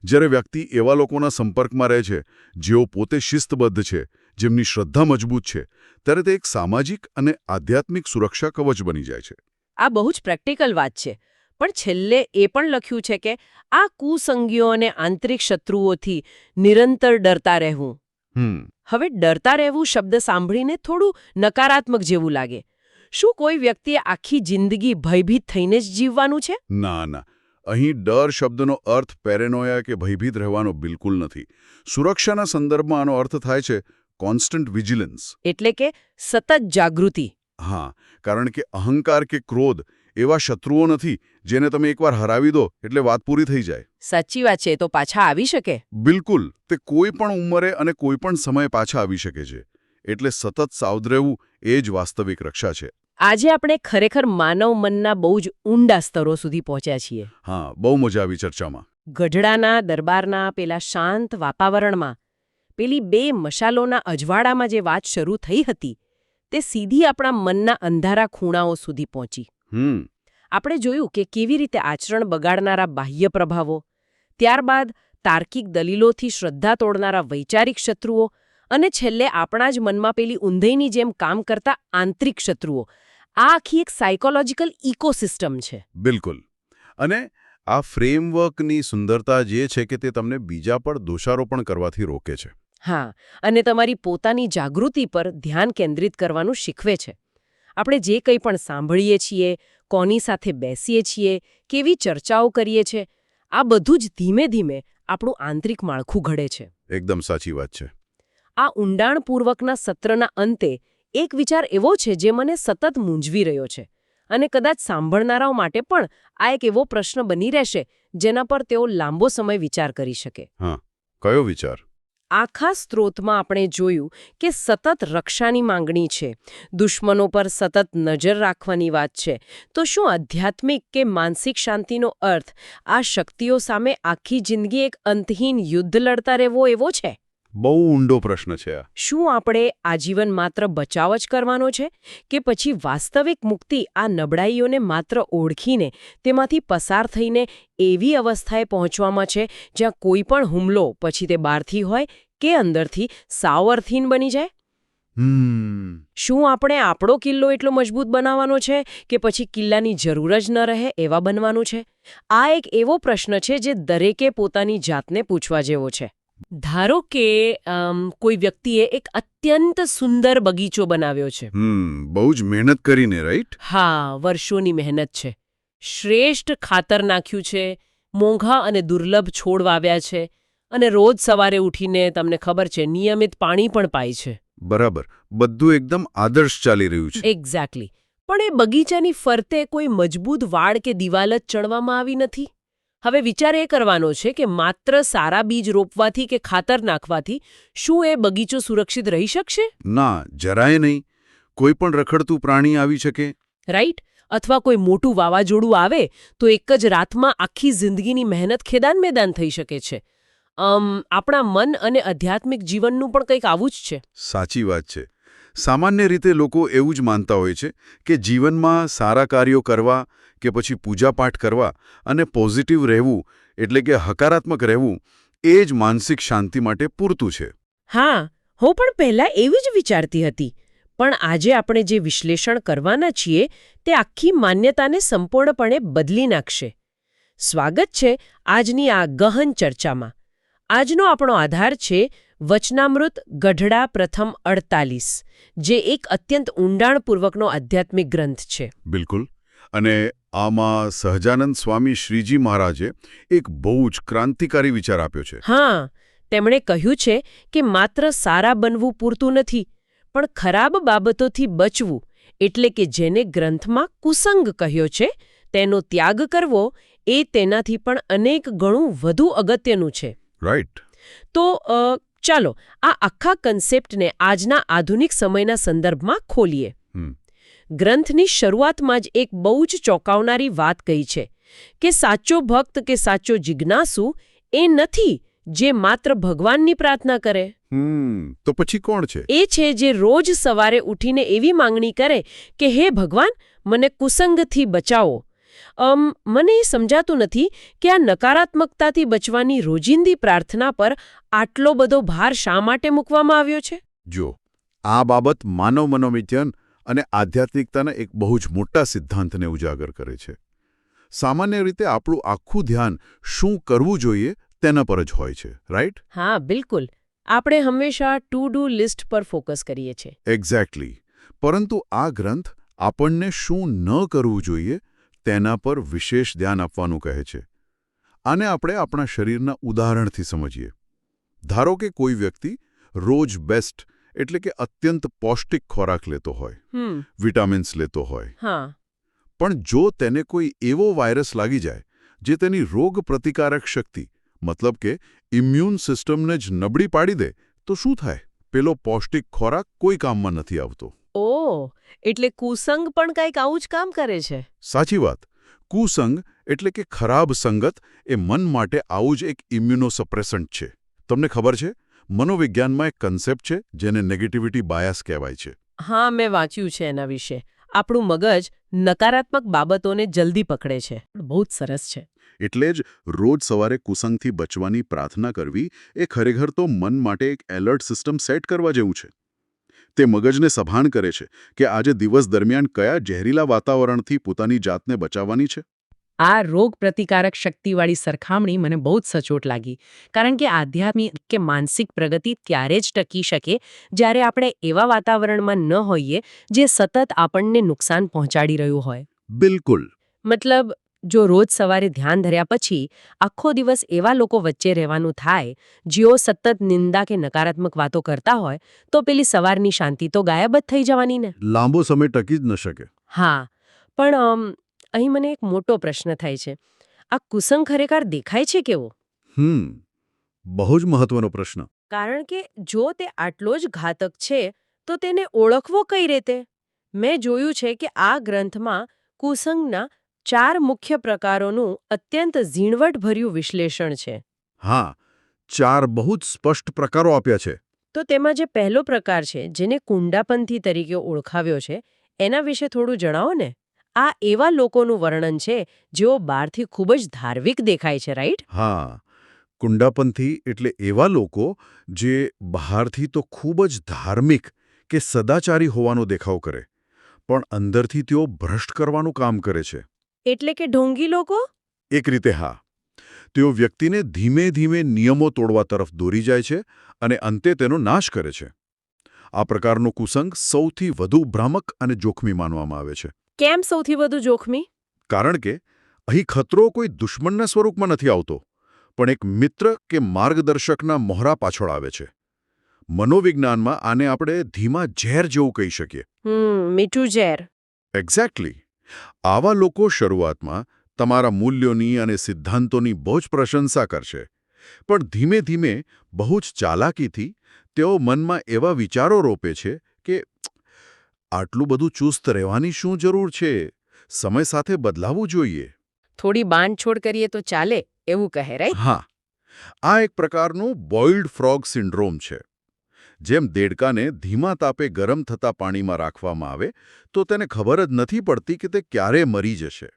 [SPEAKER 2] જ્યારે વ્યક્તિ એવા લોકોના સંપર્કમાં રહે છે જેઓ પોતે શિસ્તબદ્ધ છે, જેમની શ્રદ્ધા મજબૂત છે, ત્યારે તે એક સામાજિક અને આધ્યાત્મિક સુરક્ષા કવચ બની જાય છે.
[SPEAKER 1] આ બહુ જ પ્રેક્ટિકલ વાત છે. પણ છેલ્લે એ પણ લખ્યું છે કે આ કુસંગીઓ અને આંતરિક શત્રુઓથી નિરંતર ડરતા રહેવું. હવે ડરતા રહેવું શબ્દ સાંભળીને થોડું નકારાત્મક જેવું લાગે. શું કોઈ વ્યક્તિએ આખી જિંદગી ભયભીત થઈને જ જીવવાનું છે?
[SPEAKER 2] ના ના, અહીં ડર શબ્દનો અર્થ પેરેનોયા કે ભયભીત રહેવાનો બિલકુલ નથી. સુરક્ષાના સંદર્ભમાં આનો અર્થ થાય છે કોન્સ્ટન્ટ વિજિલન્સ.
[SPEAKER 1] એટલે કે સતત જાગૃતિ.
[SPEAKER 2] હા, કારણ કે અહંકાર કે ક્રોધ એવા શત્રુઓ નથી જેને તમે એકવાર હરાવી દો એટલે વાત પૂરી થઈ જાય.
[SPEAKER 1] સાચી વાત છે. તો પાછા આવી શકે?
[SPEAKER 2] બિલકુલ. તે કોઈ પણ ઉંમરે અને કોઈ પણ સમયે પાછા આવી શકે છે. એટલે સતત સાવધ રહેવું એ જ વાસ્તવિક રક્ષા છે.
[SPEAKER 1] આજે આપણે ખરેખર માનવ મનના બહુ જ ઊંડા સ્તરો સુધી પહોંચ્યા છીએ.
[SPEAKER 2] હા, બહુ મજા આવી ચર્ચામાં.
[SPEAKER 1] ગઢડાના દરબારના પેલા શાંત વાતાવરણમાં, પેલી બે મશાલોના અજવાળામાં જે વાત શરૂ થઈ હતી, તે સીધી આપણા મનના અંધારા ખૂણાઓ સુધી પહોંચી. આપણે જોયું કે કેવી રીતે આચરણ બગાડનારા બાહ્ય પ્રભાવો, ત્યારબાદ તાર્કિક દલીલોથી શ્રદ્ધા તોડનારા વૈચારિક શત્રુઓ અને છેલ્લે આપણા જ મનમાં પેલી ઊંધઈની જેમ કામ કરતા આંતરિક શત્રુઓ, આ આખી એક સાયકોલોજીકલ ઇકોસિસ્ટમ છે.
[SPEAKER 2] બિલકુલ. અને આ ફ્રેમવર્કની સુંદરતા જે છે કે તે તમને બીજા પર દોષારોપણ કરવાથી રોકે છે.
[SPEAKER 1] હા, અને તમારી પોતાની જાગૃતિ પર ધ્યાન કેન્દ્રિત કરવાનું શીખવે છે. આપણે જે કંઈ પણ સાંભળીએ છીએ, કોની સાથે બેસીએ છીએ, કેવી ચર્ચાઓ કરીએ છીએ, આ બધું જ ધીમે ધીમે આપણું આંતરિક માળખું ઘડે છે.
[SPEAKER 2] એકદમ સાચી વાત છે.
[SPEAKER 1] આ ઊંડાણપૂર્વકના સત્રના અંતે એક વિચાર એવો છે જે મને સતત મૂંઝવી રહ્યો છે, અને કદાચ સાંભળનારાઓ માટે પણ આ એક એવો પ્રશ્ન બની રહેશે જેના પર તેઓ લાંબો સમય વિચાર કરી શકે.
[SPEAKER 2] હા, કયો વિચાર?
[SPEAKER 1] આખા સ્ત્રોતમાં આપણે જોયું કે સતત રક્ષાની માંગણી છે, દુશ્મનો પર સતત નજર રાખવાની વાત છે. તો શું આધ્યાત્મિક કે માનસિક શાંતિનો અર્થ આ શક્તિઓ સામે આખી જિંદગી એક અંતહીન યુદ્ધ લડતા રહેવો એવો છે?
[SPEAKER 2] બહુ ઊંડો પ્રશ્ન છે આ.
[SPEAKER 1] શું આપણે આજીવન માત્ર બચાવ જ કરવાનો છે, કે પછી વાસ્તવિક મુક્તિ આ નબળાઈઓને માત્ર ઓળખીને તેમાંથી પસાર થઈને એવી અવસ્થાએ પહોંચવામાં છે જ્યાં કોઈ પણ હુમલો, પછી તે બહારથી હોય કે અંદરથી, સાવ અર્થહીન બની જાય? શું આપણે આપણો કિલ્લો એટલો મજબૂત બનાવવાનો છે કે પછી કિલ્લાની જરૂર જ ન રહે એવા બનવાનું છે? આ એક એવો પ્રશ્ન છે જે દરેકે પોતાની જાતને પૂછવા જેવો છે. ધારો કે કોઈ વ્યક્તિએ એક અત્યંત સુંદર બગીચો બનાવ્યો છે.
[SPEAKER 2] બહુ જ મહેનત કરીને, રાઈટ?
[SPEAKER 1] હા, વર્ષોની મહેનત છે. શ્રેષ્ઠ ખાતર નાખ્યું છે, મોંઘા અને દુર્લભ છોડ વાવ્યા છે, અને રોજ સવારે ઉઠીને તમને ખબર છે નિયમિત પાણી પણ પાય છે.
[SPEAKER 2] બરાબર. બધું એકદમ આદર્શ ચાલી રહ્યું છે.
[SPEAKER 1] એક્ઝેક્ટલી. પણ એ બગીચાની ફરતે કોઈ મજબૂત વાડ કે દિવાલ જ ચણવામાં આવી નથી. હવે વિચાર એ કરવાનો છે કે માત્ર સારા બીજ રોપવાથી કે ખાતર નાખવાથી શું એ બગીચો સુરક્ષિત રહી શકશે?
[SPEAKER 2] ના, જરાય નહીં. કોઈ પણ રખડતું પ્રાણી આવી શકે.
[SPEAKER 1] રાઈટ? અથવા કોઈ મોટું વાવાઝોડું આવે તો એક જ રાતમાં આખી જિંદગીની મહેનત ખેદાન મેદાન થઈ શકે છે. આપણા મન અને આધ્યાત્મિક જીવનનું પણ કંઈક આવું જ છે.
[SPEAKER 2] સાચી વાત છે. સામાન્ય રીતે લોકો એવું જ માનતા હોય છે કે જીવનમાં સારા કાર્યો કરવા કે પછી પૂજાપાઠ કરવા અને પોઝિટિવ રહેવું, એટલે કે હકારાત્મક રહેવું, એ જ માનસિક શાંતિ માટે પૂરતું છે.
[SPEAKER 1] હા, હું પણ પહેલા એવી જ વિચારતી હતી. પણ આજે આપણે જે વિશ્લેષણ કરવાના છીએ તે આખી માન્યતાને સંપૂર્ણપણે બદલી નાખશે. સ્વાગત છે આજની આ ગહન ચર્ચામાં. આજનો આપણો આધાર છે વચનામૃત ગઢડા પ્રથમ 48, જે એક અત્યંત ઊંડાણપૂર્વકનો આધ્યાત્મિક ગ્રંથ છે.
[SPEAKER 2] બિલકુલ. અને આમાં સહજાનંદ સ્વામી શ્રીજી મહારાજે એક બહુ જ ક્રાંતિકારી વિચાર આપ્યો છે.
[SPEAKER 1] હા, તેમણે કહ્યું છે કે માત્ર સારા બનવું પૂરતું નથી, પણ ખરાબ બાબતોથી બચવું, એટલે કે જેને ગ્રંથમાં કુસંગ કહ્યો છે તેનો ત્યાગ કરવો, એ તેનાથી પણ અનેક ગણું વધુ અગત્યનું છે.
[SPEAKER 2] રાઈટ.
[SPEAKER 1] તો ચાલો આ આખા કન્સેપ્ટને આજના આધુનિક સમયના સંદર્ભમાં ખોલીએ. ગ્રંથની શરૂઆતમાં જ એક બહુ જ ચોંકાવનારી વાત કહી છે કે સાચો ભક્ત કે સાચો જિજ્ઞાસુ એ નથી જે માત્ર ભગવાનની પ્રાર્થના કરે.
[SPEAKER 2] તો પછી કોણ છે?
[SPEAKER 1] એ છે જે રોજ સવારે ઉઠીને એવી માંગણી કરે કે હે ભગવાન, મને કુસંગથી બચાવો. મને એ સમજાતું નથી કે આ નકારાત્મકતાથી બચવાની રોજિંદી પ્રાર્થના પર આટલો બધો ભાર શા માટે મૂકવામાં આવ્યો છે?
[SPEAKER 2] જો, આ બાબત માનવ મનોવિજ્ઞાન અને આધ્યાત્મિકતાના એક બહુ જ મોટા સિદ્ધાંતને ઉજાગર કરે છે. સામાન્ય રીતે આપણું આખું ધ્યાન શું કરવું જોઈએ તેના પર જ હોય છે, રાઈટ?
[SPEAKER 1] હા, બિલકુલ. આપણે હંમેશા ટુ ડુ લિસ્ટ પર ફોકસ કરીએ છીએ.
[SPEAKER 2] એક્ઝેક્ટલી. પરંતુ આ ગ્રંથ આપણને શું ન કરવું જોઈએ તેના પર વિશેષ ધ્યાન આપવાનું કહે છે. આને આપણે આપણા શરીરના ઉદાહરણથી સમજીએ. ધારો કે કોઈ વ્યક્તિ રોજ બેસ્ટ એટલે કે અત્યંત પૌષ્ટિક ખોરાક લેતો હોય, વિટામિન્સ લેતો હોય, પણ જો તેને કોઈ એવો વાયરસ લાગી જાય જે તેની રોગ પ્રતિકારક શક્તિ મતલબ કે ઇમ્યુન સિસ્ટમને જ નબળી પાડી દે, તો શું થાય? પેલો પૌષ્ટિક ખોરાક કોઈ કામમાં નથી આવતો.
[SPEAKER 1] ઓહ, એટલે કુસંગ પણ કંઈક આવું જ કામ કરે છે.
[SPEAKER 2] સાચી વાત. કુસંગ એટલે કે ખરાબ સંગત એ મન માટે આવું જ એક ઇમ્યુનોસપ્રેસન્ટ છે. તમને ખબર છે, મનોવિજ્ઞાનમાં એક કન્સેપ્ટ છે જેને નેગેટિવિટી બાયસ કહેવાય છે.
[SPEAKER 1] હા, મેં વાંચ્યું છે એના વિશે. આપણું મગજ નકારાત્મક બાબતોને જલ્દી પકડે છે. બહુ જ સરસ છે.
[SPEAKER 2] એટલે જ રોજ સવારે કુસંગથી બચવાની પ્રાર્થના કરવી એ ખરેખર તો મન માટે એક એલર્ટ સિસ્ટમ સેટ કરવા જેવું છે. તે મગજને સભાન કરે છે કે આજે દિવસ દરમિયાન કયા ઝેરીલા વાતાવરણથી પોતાની જાતને બચાવવાની છે.
[SPEAKER 3] આ રોગ પ્રતિકારક શક્તિવાળી સરખામણી મને બહુ જ સચોટ લાગી, કારણ કે આધ્યાત્મિક કે માનસિક પ્રગતિ ત્યારે જ ટકી શકે જ્યારે આપણે એવા વાતાવરણમાં ન હોઈએ જે સતત આપણને નુકસાન પહોંચાડી રહ્યું હોય.
[SPEAKER 2] બિલકુલ.
[SPEAKER 1] મતલબ, જો રોજ સવારે ધ્યાન ધર્યા પછી આખો દિવસ એવા લોકો વચ્ચે રહેવાનું થાય જેઓ સતત નિંદા કે નકારાત્મક વાતો કરતા હોય, તો પેલી સવારની શાંતિ તો ગાયબ જ થઈ જવાની ને.
[SPEAKER 2] લાંબો સમય ટકી જ ન શકે.
[SPEAKER 1] હા, પણ અહીં મને એક મોટો પ્રશ્ન થાય છે. આ કુસંગ ખરેખર દેખાય છે કેવો?
[SPEAKER 2] બહુ જ મહત્વનો પ્રશ્ન.
[SPEAKER 1] કારણ કે જો તે આટલો જ ઘાતક છે તો તેને ઓળખવો કઈ રીતે? મેં જોયું છે કે આ ગ્રંથમાં કુસંગના 4 મુખ્ય પ્રકારોનું અત્યંત ઝીણવટભર્યું વિશ્લેષણ છે.
[SPEAKER 2] હા, 4 બહુ જ સ્પષ્ટ પ્રકારો આપ્યા છે.
[SPEAKER 1] તો તેમાં જે પહેલો પ્રકાર છે, જેને કુંડાપંથી તરીકે ઓળખાવ્યો છે, એના વિશે થોડું જણાવો ને. આ એવા લોકોનું વર્ણન છે જેઓ બહારથી ખૂબ જ ધાર્મિક દેખાય છે, રાઈટ?
[SPEAKER 2] હા, કુંડાપંથી એટલે એવા લોકો જે બહારથી તો ખૂબ જ ધાર્મિક કે સદાચારી હોવાનો દેખાવ કરે, પણ અંદરથી તેઓ ભ્રષ્ટ કરવાનું કામ કરે છે.
[SPEAKER 1] એટલે કે ઢોંગી લોકો?
[SPEAKER 2] એક રીતે હા. તેઓ વ્યક્તિને ધીમે ધીમે નિયમો તોડવા તરફ દોરી જાય છે અને અંતે તેનો નાશ કરે છે. આ પ્રકારનો કુસંગ સૌથી વધુ ભ્રામક અને જોખમી માનવામાં આવે છે.
[SPEAKER 1] કેમ સૌથી વધુ જોખમી?
[SPEAKER 2] કારણ કે અહીં ખતરો કોઈ દુશ્મનના સ્વરૂપમાં નથી આવતો, પણ એક મિત્ર કે માર્ગદર્શકના મોહરા પાછળ આવે છે. મનોવિજ્ઞાનમાં આને આપણે ધીમા ઝેર જેવું કહી શકીએ.
[SPEAKER 1] મીઠું ઝેર.
[SPEAKER 2] એક્ઝેક્ટલી. આવા લોકો શરૂઆતમાં તમારા મૂલ્યોની અને સિદ્ધાંતોની બહુ જ પ્રશંસા કરશે, પણ ધીમે ધીમે બહુ જ ચાલાકીથી તેઓ મનમાં એવા વિચારો રોપે છે કે આટલું બધું ચુસ્ત રહેવાની શું જરૂર છે? સમય સાથે બદલાવવું જોઈએ.
[SPEAKER 1] થોડી બાંધછોડ કરીએ તો ચાલે એવું કહે, રાઈટ?
[SPEAKER 2] હા, આ એક પ્રકારનું બોઇલ્ડ ફ્રોગ સિન્ડ્રોમ છે. જેમ દેડકાને ધીમા તાપે ગરમ થતા પાણીમાં રાખવામાં આવે તો તેને ખબર જ નથી પડતી કે તે ક્યારે મરી જશે.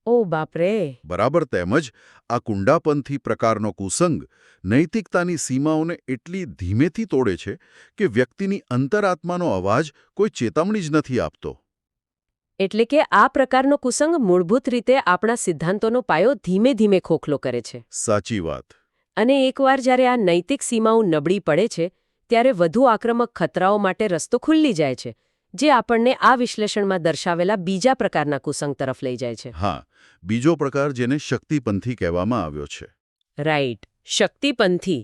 [SPEAKER 1] ઓ બાપરે.
[SPEAKER 2] બરાબર તેમ જ આ કુંડાપંથી પ્રકારનો કુસંગ નૈતિકતાની સીમાઓને એટલી ધીમેથી તોડે છે કે વ્યક્તિની અંતરાત્માનો અવાજ કોઈ ચેતવણી જ નથી આપતો.
[SPEAKER 1] એટલે કે આ પ્રકારનો કુસંગ મૂળભૂત રીતે આપણા સિદ્ધાંતોનો પાયો ધીમે ધીમે ખોખલો કરે છે.
[SPEAKER 2] સાચી વાત.
[SPEAKER 1] અને એકવાર જ્યારે આ નૈતિક સીમાઓ નબળી પડે છે ત્યારે વધુ આક્રમક ખતરાઓ માટે રસ્તો ખુલ્લી જાય છે, જે આપણને આ વિશ્લેષણમાં દર્શાવેલા બીજા પ્રકારના કુસંગ તરફ લઈ જાય છે.
[SPEAKER 2] હા, બીજો પ્રકાર જેને શક્તિપંથી કહેવામાં આવ્યો છે.
[SPEAKER 1] રાઈટ, શક્તિપંથી.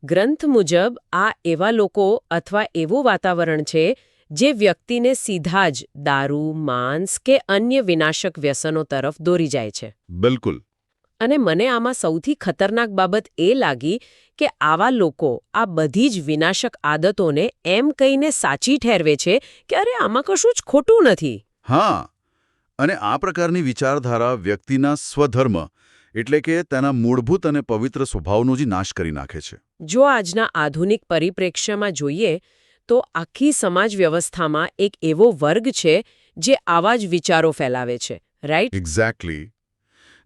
[SPEAKER 1] ગ્રંથ મુજબ આ એવા લોકો અથવા એવું વાતાવરણ છે જે વ્યક્તિને સીધા જ દારૂ, માંસ કે અન્ય વિનાશક વ્યસનો તરફ દોરી જાય છે.
[SPEAKER 2] બિલકુલ.
[SPEAKER 1] અને મને આમાં સૌથી ખતરનાક બાબત એ લાગી કે આવા લોકો આ બધી જ વિનાશક આદતોને એમ કહીને સાચી ઠેરવે છે કે અરે આમાં કશું જ ખોટું નથી.
[SPEAKER 2] હા, અને આ પ્રકારની વિચારધારા વ્યક્તિના સ્વધર્મ એટલે કે તેના મૂળભૂત અને પવિત્ર સ્વભાવનો જ નાશ કરી નાખે છે.
[SPEAKER 1] જો આજના આધુનિક પરિપ્રેક્ષ્યમાં જોઈએ તો આખી સમાજ વ્યવસ્થામાં એક એવો વર્ગ છે જે આવા જ વિચારો ફેલાવે છે, રાઈટ?
[SPEAKER 2] એક્ઝેક્ટલી.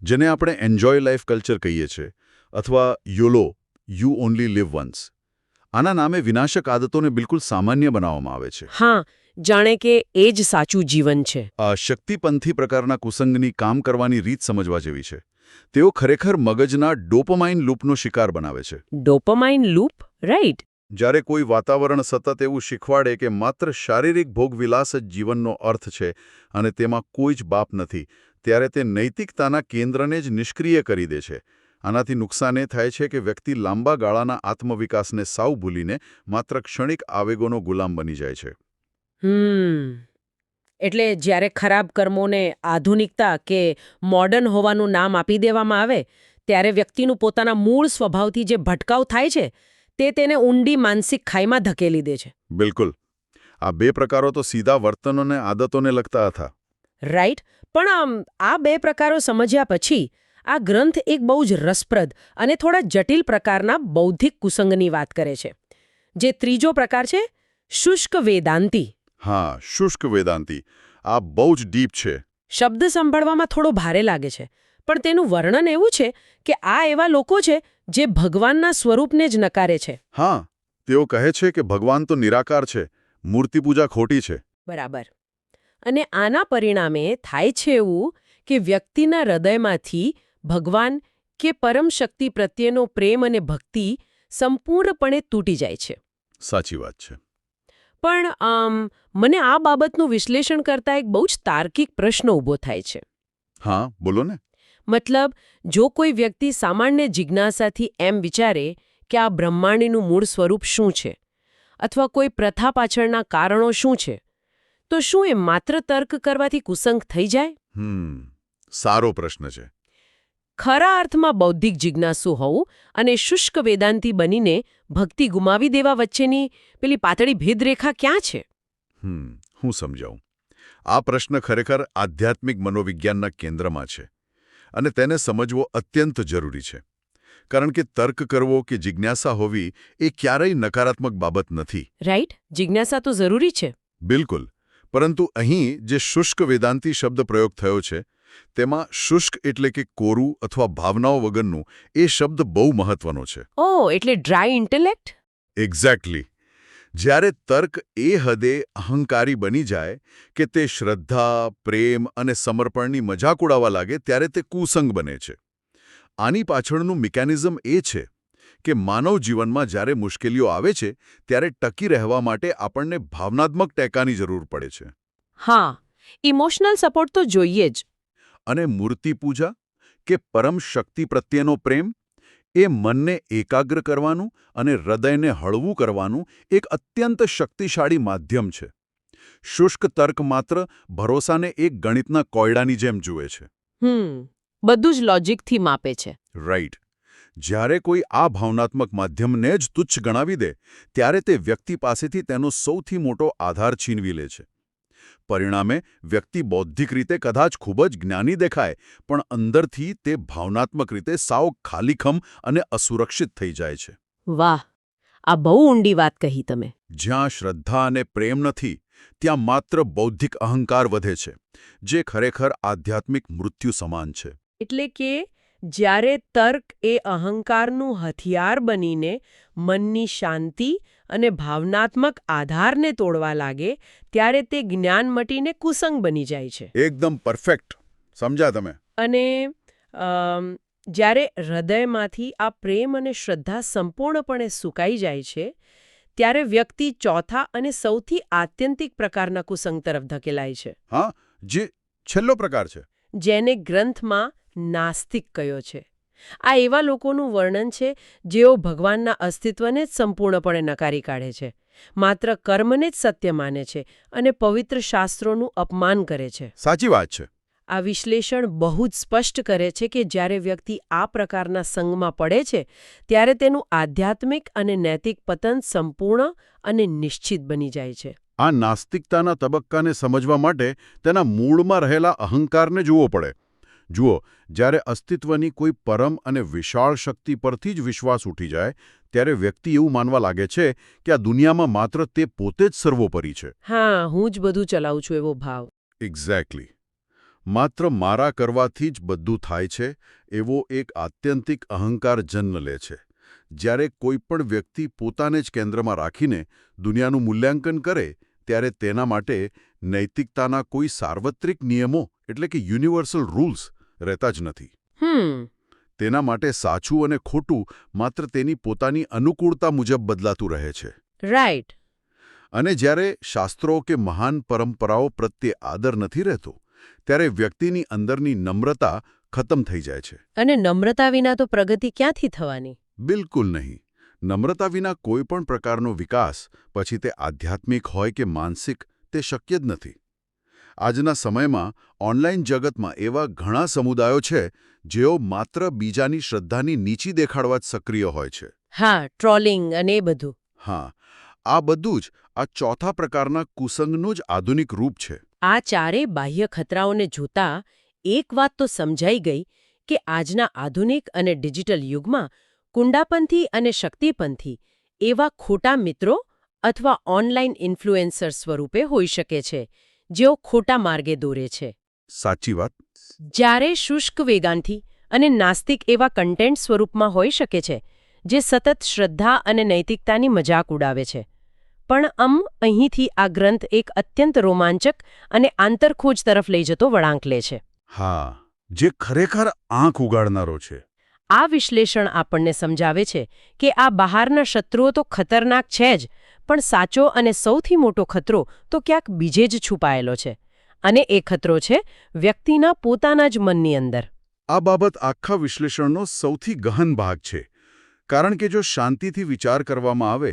[SPEAKER 2] જેને આપણે એન્જોય લાઈફ કલ્ચર કહીએ છીએ અથવા યોલો, યુ ઓનલી લીવ વન્સ. આના નામે વિનાશક આદતોને બિલકુલ સામાન્ય બનાવવામાં આવે છે.
[SPEAKER 1] હા, જાણે કે એ જ સાચું જીવન છે.
[SPEAKER 2] આ શક્તિપંથી પ્રકારના કુસંગની કામ કરવાની રીત સમજવા જેવી છે. તેઓ ખરેખર મગજના ડોપામાઇન લૂપનો શિકાર બનાવે છે.
[SPEAKER 1] Dopamine loop, right?
[SPEAKER 2] જ્યારે કોઈ વાતાવરણ સતત એવું શીખવાડે કે માત્ર શારીરિક ભોગવિલાસ જ જીવનનો અર્થ છે અને તેમાં કોઈ જ બાપ નથી, ત્યારે તે નૈતિકતાના કેન્દ્રને જ નિષ્ક્રિય કરી દે છે. આનાથી નુકસાન એ થાય છે કે વ્યક્તિ લાંબા ગાળાના આત્મવિકાસને સાવ ભૂલીને માત્ર ક્ષણિક આવેગોનો ગુલામ બની જાય છે.
[SPEAKER 1] એટલે જ્યારે ખરાબ કર્મોને આધુનિકતા કે મોડર્ન હોવાનું નામ આપી દેવામાં આવે ત્યારે વ્યક્તિનું પોતાના મૂળ સ્વભાવથી જે ભટકાવ થાય છે તે તેને ઊંડી માનસિક ખાઈમાં ધકેલી દે છે.
[SPEAKER 2] બિલકુલ. આ બે પ્રકારો તો સીધા વર્તન અને આદતોને લગતા હતા.
[SPEAKER 1] રાઈટ? પણ આ બે પ્રકારો સમજ્યા પછી આ ગ્રંથ એક બહુ જ રસપ્રદ અને થોડા જટિલ પ્રકારના બૌદ્ધિક કુસંગની વાત કરે છે. જે ત્રીજો પ્રકાર છે, શુષ્ક વેદાંતી.
[SPEAKER 2] હા, શુષ્ક વેદાંતી. આ બહુ જ ડીપ છે.
[SPEAKER 1] શબ્દ સાંભળવામાં થોડો ભારે લાગે છે, પણ તેનું વર્ણન એવું છે કે આ એવા લોકો છે જે ભગવાનના સ્વરૂપને જ નકારે છે.
[SPEAKER 2] હા, તેઓ કહે છે કે ભગવાન તો નિરાકાર છે, મૂર્તિ પૂજા ખોટી છે.
[SPEAKER 1] બરાબર. અને આના પરિણામે થાય છે એવું કે વ્યક્તિના હૃદયમાંથી ભગવાન કે પરમ શક્તિ પ્રત્યેનો પ્રેમ અને ભક્તિ સંપૂર્ણપણે તૂટી જાય છે.
[SPEAKER 2] સાચી વાત છે.
[SPEAKER 1] પણ મને આ બાબતનું વિશ્લેષણ કરતા એક બહુ જ તાર્કિક પ્રશ્ન ઊભો થાય છે.
[SPEAKER 2] હા, બોલો ને.
[SPEAKER 1] મતલબ, જો કોઈ વ્યક્તિ સામાન્ય જિજ્ઞાસાથી એમ વિચારે કે આ બ્રહ્માંડનું મૂળ સ્વરૂપ શું છે અથવા કોઈ પ્રથા પાછળના કારણો શું છે, તો શું એ માત્ર તર્ક કરવાથી કુસંગ થઈ જાય?
[SPEAKER 2] સારો પ્રશ્ન છે.
[SPEAKER 1] ખરા અર્થમાં બૌદ્ધિક જિજ્ઞાસુ હોવું અને શુષ્ક વેદાંતી બનીને ભક્તિ ગુમાવી દેવા વચ્ચેની પેલી પાતળી ભેદરેખા ક્યાં છે?
[SPEAKER 2] હું સમજાવું. આ પ્રશ્ન ખરેખર આધ્યાત્મિક મનોવિજ્ઞાનના કેન્દ્રમાં છે અને તેને સમજવો અત્યંત જરૂરી છે. કારણ કે તર્ક કરવો કે જિજ્ઞાસા હોવી એ ક્યારેય નકારાત્મક બાબત નથી.
[SPEAKER 1] રાઈટ? જિજ્ઞાસા તો જરૂરી છે.
[SPEAKER 2] બિલકુલ. પરંતુ અહીં જે શુષ્ક વેદાંતી શબ્દ પ્રયોગ થયો છે તેમાં શુષ્ક એટલે કે કોરું અથવા ભાવનાઓ વગરનું એ શબ્દ બહુ મહત્વનો છે.
[SPEAKER 1] ઓહ, એટલે ડ્રાય ઇન્ટેલેક્ટ?
[SPEAKER 2] એક્ઝેક્ટલી. જ્યારે તર્ક એ હદે અહંકારી બની જાય કે તે શ્રદ્ધા, પ્રેમ અને સમર્પણની મજાક ઉડાવવા લાગે ત્યારે તે કુસંગ બને છે. આની પાછળનું મિકેનિઝમ એ છે કે માનવ જીવનમાં જ્યારે મુશ્કેલીઓ આવે છે ત્યારે ટકી રહેવા માટે આપણને ભાવનાત્મક ટેકાની જરૂર પડે છે.
[SPEAKER 1] હા, ઇમોશનલ સપોર્ટ તો જોઈએ જ.
[SPEAKER 2] અને મૂર્તિ પૂજા કે પરમ શક્તિ પ્રત્યેનો પ્રેમ એ મનને એકાગ્ર કરવાનું અને હૃદયને હળવું કરવાનું એક અત્યંત શક્તિશાળી માધ્યમ છે. શુષ્ક તર્ક માત્ર ભરોસાને એક ગણિતના કોયડાની જેમ જુએ છે.
[SPEAKER 1] બધું જ લોજિકથી માપે છે.
[SPEAKER 2] રાઈટ. જ્યારે કોઈ આ ભાવનાત્મક માધ્યમને જ તુચ્છ ગણાવી દે ત્યારે તે વ્યક્તિ પાસેથી તેનો સૌથી મોટો આધાર છીનવી લે છે. પરિણામે વ્યક્તિ બૌદ્ધિક રીતે કદાચ ખૂબ જ જ્ઞાની દેખાય, પણ અંદરથી તે ભાવનાત્મક રીતે સાવ ખાલીખમ અને અસુરક્ષિત થઈ જાય છે.
[SPEAKER 1] વાહ, આ બહુ ઊંડી વાત કહી તમે.
[SPEAKER 2] જ્યાં શ્રદ્ધા અને પ્રેમ નથી ત્યાં માત્ર બૌદ્ધિક અહંકાર વધે છે, જે ખરેખર આધ્યાત્મિક મૃત્યુ સમાન છે.
[SPEAKER 1] એટલે કે જ્યારે તર્ક એ અહંકારનું હથિયાર બનીને મનની શાંતિ અને ભાવનાત્મક આધારને તોડવા લાગે ત્યારે તે જ્ઞાન મટીને કુસંગ બની જાય છે.
[SPEAKER 2] એકદમ પરફેક્ટ સમજ્યા તમે.
[SPEAKER 1] અને જ્યારે હૃદયમાંથી આ પ્રેમ અને શ્રદ્ધા સંપૂર્ણપણે સુકાઈ જાય છે ત્યારે વ્યક્તિ ચોથા અને સૌથી આત્યંતિક પ્રકારના કુસંગ તરફ ધકેલાય છે.
[SPEAKER 2] હા, જે છેલ્લો પ્રકાર છે.
[SPEAKER 1] જેને ગ્રંથમાં નાસ્તિક કહ્યો છે. આ એવા લોકોનું વર્ણન છે જેઓ ભગવાનના અસ્તિત્વને જ સંપૂર્ણપણે નકારી કાઢે છે, માત્ર કર્મને જ સત્ય માને છે અને પવિત્ર શાસ્ત્રોનું અપમાન કરે છે.
[SPEAKER 2] સાચી વાત છે.
[SPEAKER 1] આ વિશ્લેષણ બહુ જ સ્પષ્ટ કરે છે કે જ્યારે વ્યક્તિ આ પ્રકારના સંગમાં પડે છે ત્યારે તેનું આધ્યાત્મિક અને નૈતિક પતન સંપૂર્ણ અને નિશ્ચિત બની જાય છે.
[SPEAKER 2] આ નાસ્તિકતાના તબક્કાને સમજવા માટે તેના મૂળમાં રહેલા અહંકારને જોવો પડે. જુઓ, જ્યારે અસ્તિત્વની કોઈ પરમ અને વિશાળ શક્તિ પરથી જ વિશ્વાસ ઉઠી જાય ત્યારે વ્યક્તિ એવું માનવા લાગે છે કે આ દુનિયામાં માત્ર તે પોતે જ સર્વોપરી છે.
[SPEAKER 1] હા, હું જ બધું ચલાવું છું એવો ભાવ.
[SPEAKER 2] એક્ઝેક્ટલી. માત્ર મારા કરવાથી જ બધું થાય છે એવો એક આત્યંતિક અહંકાર જન્મ લે છે. જ્યારે કોઈ પણ વ્યક્તિ પોતાને જ કેન્દ્રમાં રાખીને દુનિયાનું મૂલ્યાંકન કરે ત્યારે તેના માટે નૈતિકતાના કોઈ સાર્વત્રિક નિયમો એટલે કે યુનિવર્સલ રૂલ્સ રહેતા જ નથી. તેના માટે સાચું અને ખોટું માત્ર તેની પોતાની અનુકૂળતા મુજબ બદલાતું રહે છે.
[SPEAKER 1] રાઈટ.
[SPEAKER 2] અને જ્યારે શાસ્ત્રો કે મહાન પરંપરાઓ પ્રત્યે આદર નથી રહેતો ત્યારે વ્યક્તિની અંદરની નમ્રતા ખતમ થઈ જાય છે.
[SPEAKER 1] અને નમ્રતા વિના તો પ્રગતિ ક્યાંથી થવાની?
[SPEAKER 2] બિલકુલ નહીં. નમ્રતા વિના કોઈ પણ પ્રકારનો વિકાસ, પછી તે આધ્યાત્મિક હોય કે માનસિક, તે શક્ય જ નથી. આજના સમયમાં ઓનલાઈન જગતમાં એવા ઘણા સમુદાયો છે જેઓ માત્ર બીજાની શ્રદ્ધાની નીચી દેખાડવા જ સક્રિય હોય છે.
[SPEAKER 1] હા, ટ્રોલિંગ અને એ બધું.
[SPEAKER 2] હા, આ બધું જ આ ચોથા પ્રકારના કુસંગનું જ આધુનિક રૂપ છે.
[SPEAKER 1] આ ચારે બાહ્ય ખતરાઓને જોતા એક વાત તો સમજાઈ ગઈ કે આજના આધુનિક અને ડિજિટલ યુગમાં કુંડાપંથી અને શક્તિપંથી એવા ખોટા મિત્રો અથવા ઓનલાઈન ઇન્ફ્લુએન્સર સ્વરૂપે હોઈ શકે છે, જેઓ ખોટા માર્ગે દોરે છે.
[SPEAKER 2] સાચી વાત.
[SPEAKER 1] જ્યારે શુષ્ક વેગાંથી અને નાસ્તિક એવા કન્ટેન્ટ સ્વરૂપમાં હોઈ શકે છે, જે સતત શ્રદ્ધા અને નૈતિકતાની મજાક ઉડાવે છે. પણ અહીંથી આ ગ્રંથ એક અત્યંત રોમાંચક અને આંતરખોજ તરફ લઈ જતો વળાંક લે છે.
[SPEAKER 2] હા, જે ખરેખર આંખ ઉગાડનારો છે.
[SPEAKER 1] આ વિશ્લેષણ આપણને સમજાવે છે કે આ બહારના શત્રુઓ તો ખતરનાક છે જ, પણ સાચો અને સૌથી મોટો ખતરો તો ક્યાંક બીજે જ છુપાયેલો છે. અને એ ખતરો છે વ્યક્તિના પોતાના જ મનની અંદર.
[SPEAKER 2] આ બાબત આખા વિશ્લેષણનો સૌથી ગહન ભાગ છે. કારણ કે જો શાંતિથી વિચાર કરવામાં આવે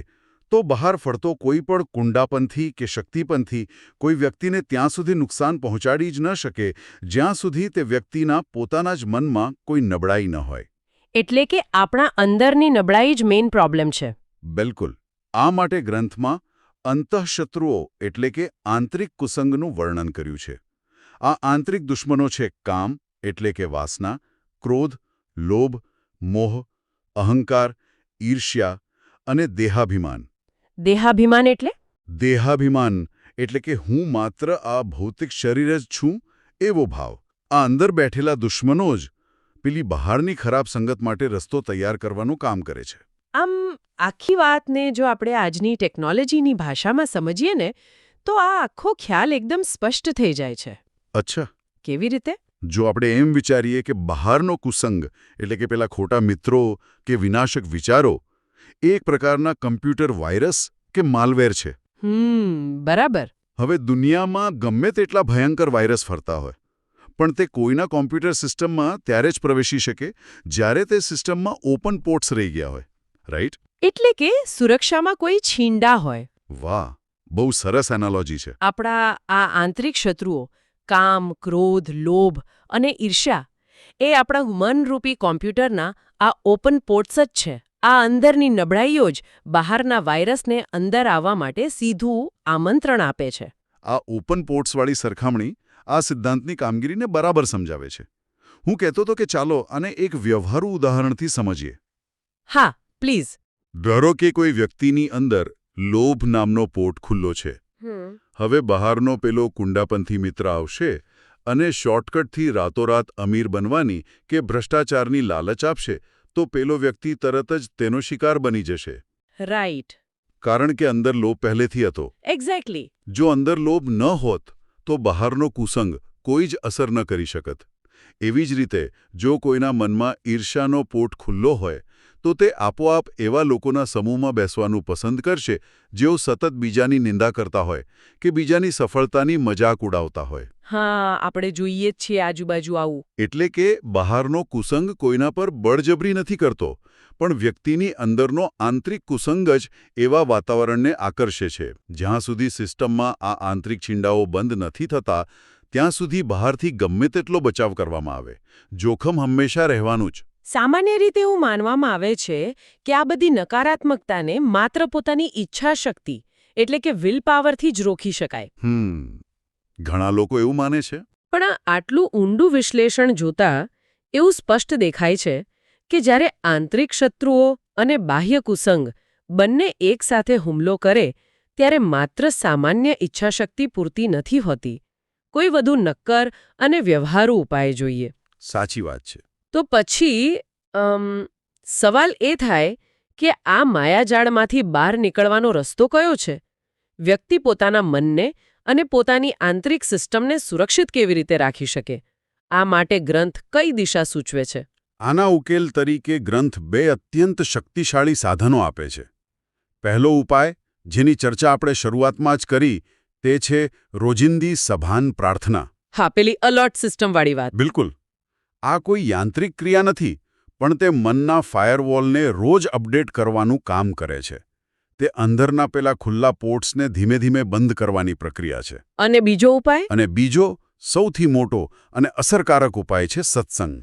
[SPEAKER 2] તો બહાર ફરતો કોઈ પણ કુંડાપંથી કે શક્તિપંથી કોઈ વ્યક્તિને ત્યાં સુધી નુકસાન પહોંચાડી જ ન શકે જ્યાં સુધી તે વ્યક્તિના પોતાના જ મનમાં કોઈ નબળાઈ ન હોય.
[SPEAKER 1] એટલે કે આપણા અંદરની નબળાઈ જ મેઇન પ્રોબ્લેમ છે.
[SPEAKER 2] બિલકુલ. આ માટે ગ્રંથમાં અંતઃશત્રુઓ એટલે કે આંતરિક કુસંગનું વર્ણન કર્યું છે. આ આંતરિક દુશ્મનો છે કામ એટલે કે વાસના, ક્રોધ, લોભ, મોહ, અહંકાર, ઈર્ષ્યા અને દેહાભિમાન.
[SPEAKER 1] દેહાભિમાન એટલે?
[SPEAKER 2] દેહાભિમાન એટલે કે હું માત્ર આ ભૌતિક શરીર જ છું એવો ભાવ. આ અંદર બેઠેલા દુશ્મનો જ પેલી બહારની ખરાબ સંગત માટે રસ્તો તૈયાર કરવાનું કામ કરે છે.
[SPEAKER 1] આખી વાતને જો આપણે આજની ટેકનોલોજીની ભાષામાં સમજીએ ને તો આ આખો ખ્યાલ એકદમ સ્પષ્ટ થઈ જાય છે.
[SPEAKER 2] અચ્છા.
[SPEAKER 1] કેવી રીતે?
[SPEAKER 2] જો આપણે એમ વિચારીએ કે બહારનો કુસંગ એટલે કે પેલા ખોટા મિત્રો કે વિનાશક વિચારો એક પ્રકારના કમ્પ્યુટર વાયરસ કે માલવેર છે.
[SPEAKER 1] બરાબર.
[SPEAKER 2] હવે દુનિયામાં ગમે તેટલા ભયંકર વાયરસ ફરતા હોય પણ તે કોઈના કોમ્પ્યુટર સિસ્ટમમાં ત્યારે જ પ્રવેશી શકે જ્યારે તે સિસ્ટમમાં ઓપન પોર્ટ્સ રહી ગયા હોય. રાઈટ?
[SPEAKER 1] એટલે કે સુરક્ષામાં કોઈ છીંડા હોય.
[SPEAKER 2] વાહ, બહુ સરસ એનાલોજી છે.
[SPEAKER 1] આપણા આ આંતરિક શત્રુઓ કામ, ક્રોધ, લોભ અને ઈર્ષ્યા એ આપણા મનરૂપી કોમ્પ્યુટરના આ ઓપન પોર્ટ્સ જ છે. આ અંદરની નબળાઈઓ જ બહારના વાયરસને અંદર આવવા માટે સીધું આમંત્રણ આપે છે.
[SPEAKER 2] આ ઓપન પોર્ટ્સવાળી સરખામણી આ સિદ્ધાંતની કામગીરીને બરાબર સમજાવે છે. હું કહેતો હતો કે ચાલો આને એક વ્યવહારુ ઉદાહરણથી સમજીએ.
[SPEAKER 1] હા, પ્લીઝ.
[SPEAKER 2] ધારો કે કોઈ વ્યક્તિની અંદર લોભ નામનો પોર્ટ ખુલ્લો છે. હવે બહારનો પેલો કુંડાપંથી મિત્ર આવશે અને શોર્ટકટથી રાતોરાત અમીર બનવાની કે ભ્રષ્ટાચારની લાલચ આપશે તો પેલો વ્યક્તિ તરત જ તેનો શિકાર બની જશે.
[SPEAKER 1] રાઈટ.
[SPEAKER 2] કારણ કે અંદર લોભ પહેલેથી હતો.
[SPEAKER 1] એક્ઝેક્ટલી.
[SPEAKER 2] જો અંદર લોભ ન હોત તો બહારનો કુસંગ કોઈ જ અસર ન કરી શકત. એવી જ રીતે જો કોઈના મનમાં ઈર્ષ્યાનો પોટ ખુલ્લો હોય તો તે આપોઆપ એવા લોકોના સમૂહમાં બેસવાનું પસંદ કરશે જેઓ સતત બીજાની નિંદા કરતા હોય કે બીજાની સફળતાની મજાક ઉડાવતા હોય.
[SPEAKER 1] હા, આપણે જોઈએ જ છીએ આજુબાજુ આવું.
[SPEAKER 2] એટલે કે બહારનો કુસંગ કોઈના પર બળજબરી નથી કરતો, પણ વ્યક્તિની અંદરનો આંતરિક કુસંગ જ એવા વાતાવરણને આકર્ષે છે. જ્યાં સુધી સિસ્ટમમાં આ આંતરિક છીંડાઓ બંધ નથી થતા ત્યાં સુધી બહારથી ગમે તેટલો બચાવ કરવામાં આવે, જોખમ હંમેશા રહેવાનું જ.
[SPEAKER 1] સામાન્ય રીતે એવું માનવામાં આવે છે કે આ બધી નકારાત્મકતાને માત્ર પોતાની ઈચ્છાશક્તિ એટલે કે વિલ પાવરથી જ રોકી શકાય.
[SPEAKER 2] ઘણા લોકો એવું માને છે.
[SPEAKER 1] પણ આટલું ઊંડું વિશ્લેષણ જોતા એવું સ્પષ્ટ દેખાય છે કે જ્યારે આંતરિક શત્રુઓ અને બાહ્ય કુસંગ બંને એકસાથે હુમલો કરે ત્યારે માત્ર સામાન્ય ઈચ્છાશક્તિ પૂરતી નથી હોતી. કોઈ વધુ નક્કર અને વ્યવહારુ ઉપાય જોઈએ.
[SPEAKER 2] સાચી વાત છે.
[SPEAKER 1] તો પછી સવાલ એ થાય કે આ માયાજાળમાંથી બહાર નીકળવાનો રસ્તો કયો છે? વ્યક્તિ પોતાના મનને અને પોતાની આંતરિક સિસ્ટમને સુરક્ષિત કેવી રીતે રાખી શકે? આ માટે ગ્રંથ કઈ દિશા સૂચવે છે?
[SPEAKER 2] આના ઉકેલ તરીકે ગ્રંથ 2 અત્યંત શક્તિશાળી સાધનો આપે છે. પહેલો ઉપાય, જેની ચર્ચા આપણે શરૂઆતમાં જ કરી, તે છે રોજિંદી સભાન પ્રાર્થના.
[SPEAKER 1] હા, પેલી અલર્ટ સિસ્ટમવાળી વાત.
[SPEAKER 2] બિલકુલ. આ કોઈ યાંત્રિક ક્રિયા નથી, પણ તે મનના ફાયરવોલને રોજ અપડેટ કરવાનું કામ કરે છે. તે અંદરના પેલા ખુલ્લા પોર્ટ્સને ધીમે ધીમે બંધ કરવાની પ્રક્રિયા છે.
[SPEAKER 1] અને બીજો ઉપાય?
[SPEAKER 2] અને બીજો, સૌથી મોટો અને અસરકારક ઉપાય છે સત્સંગ.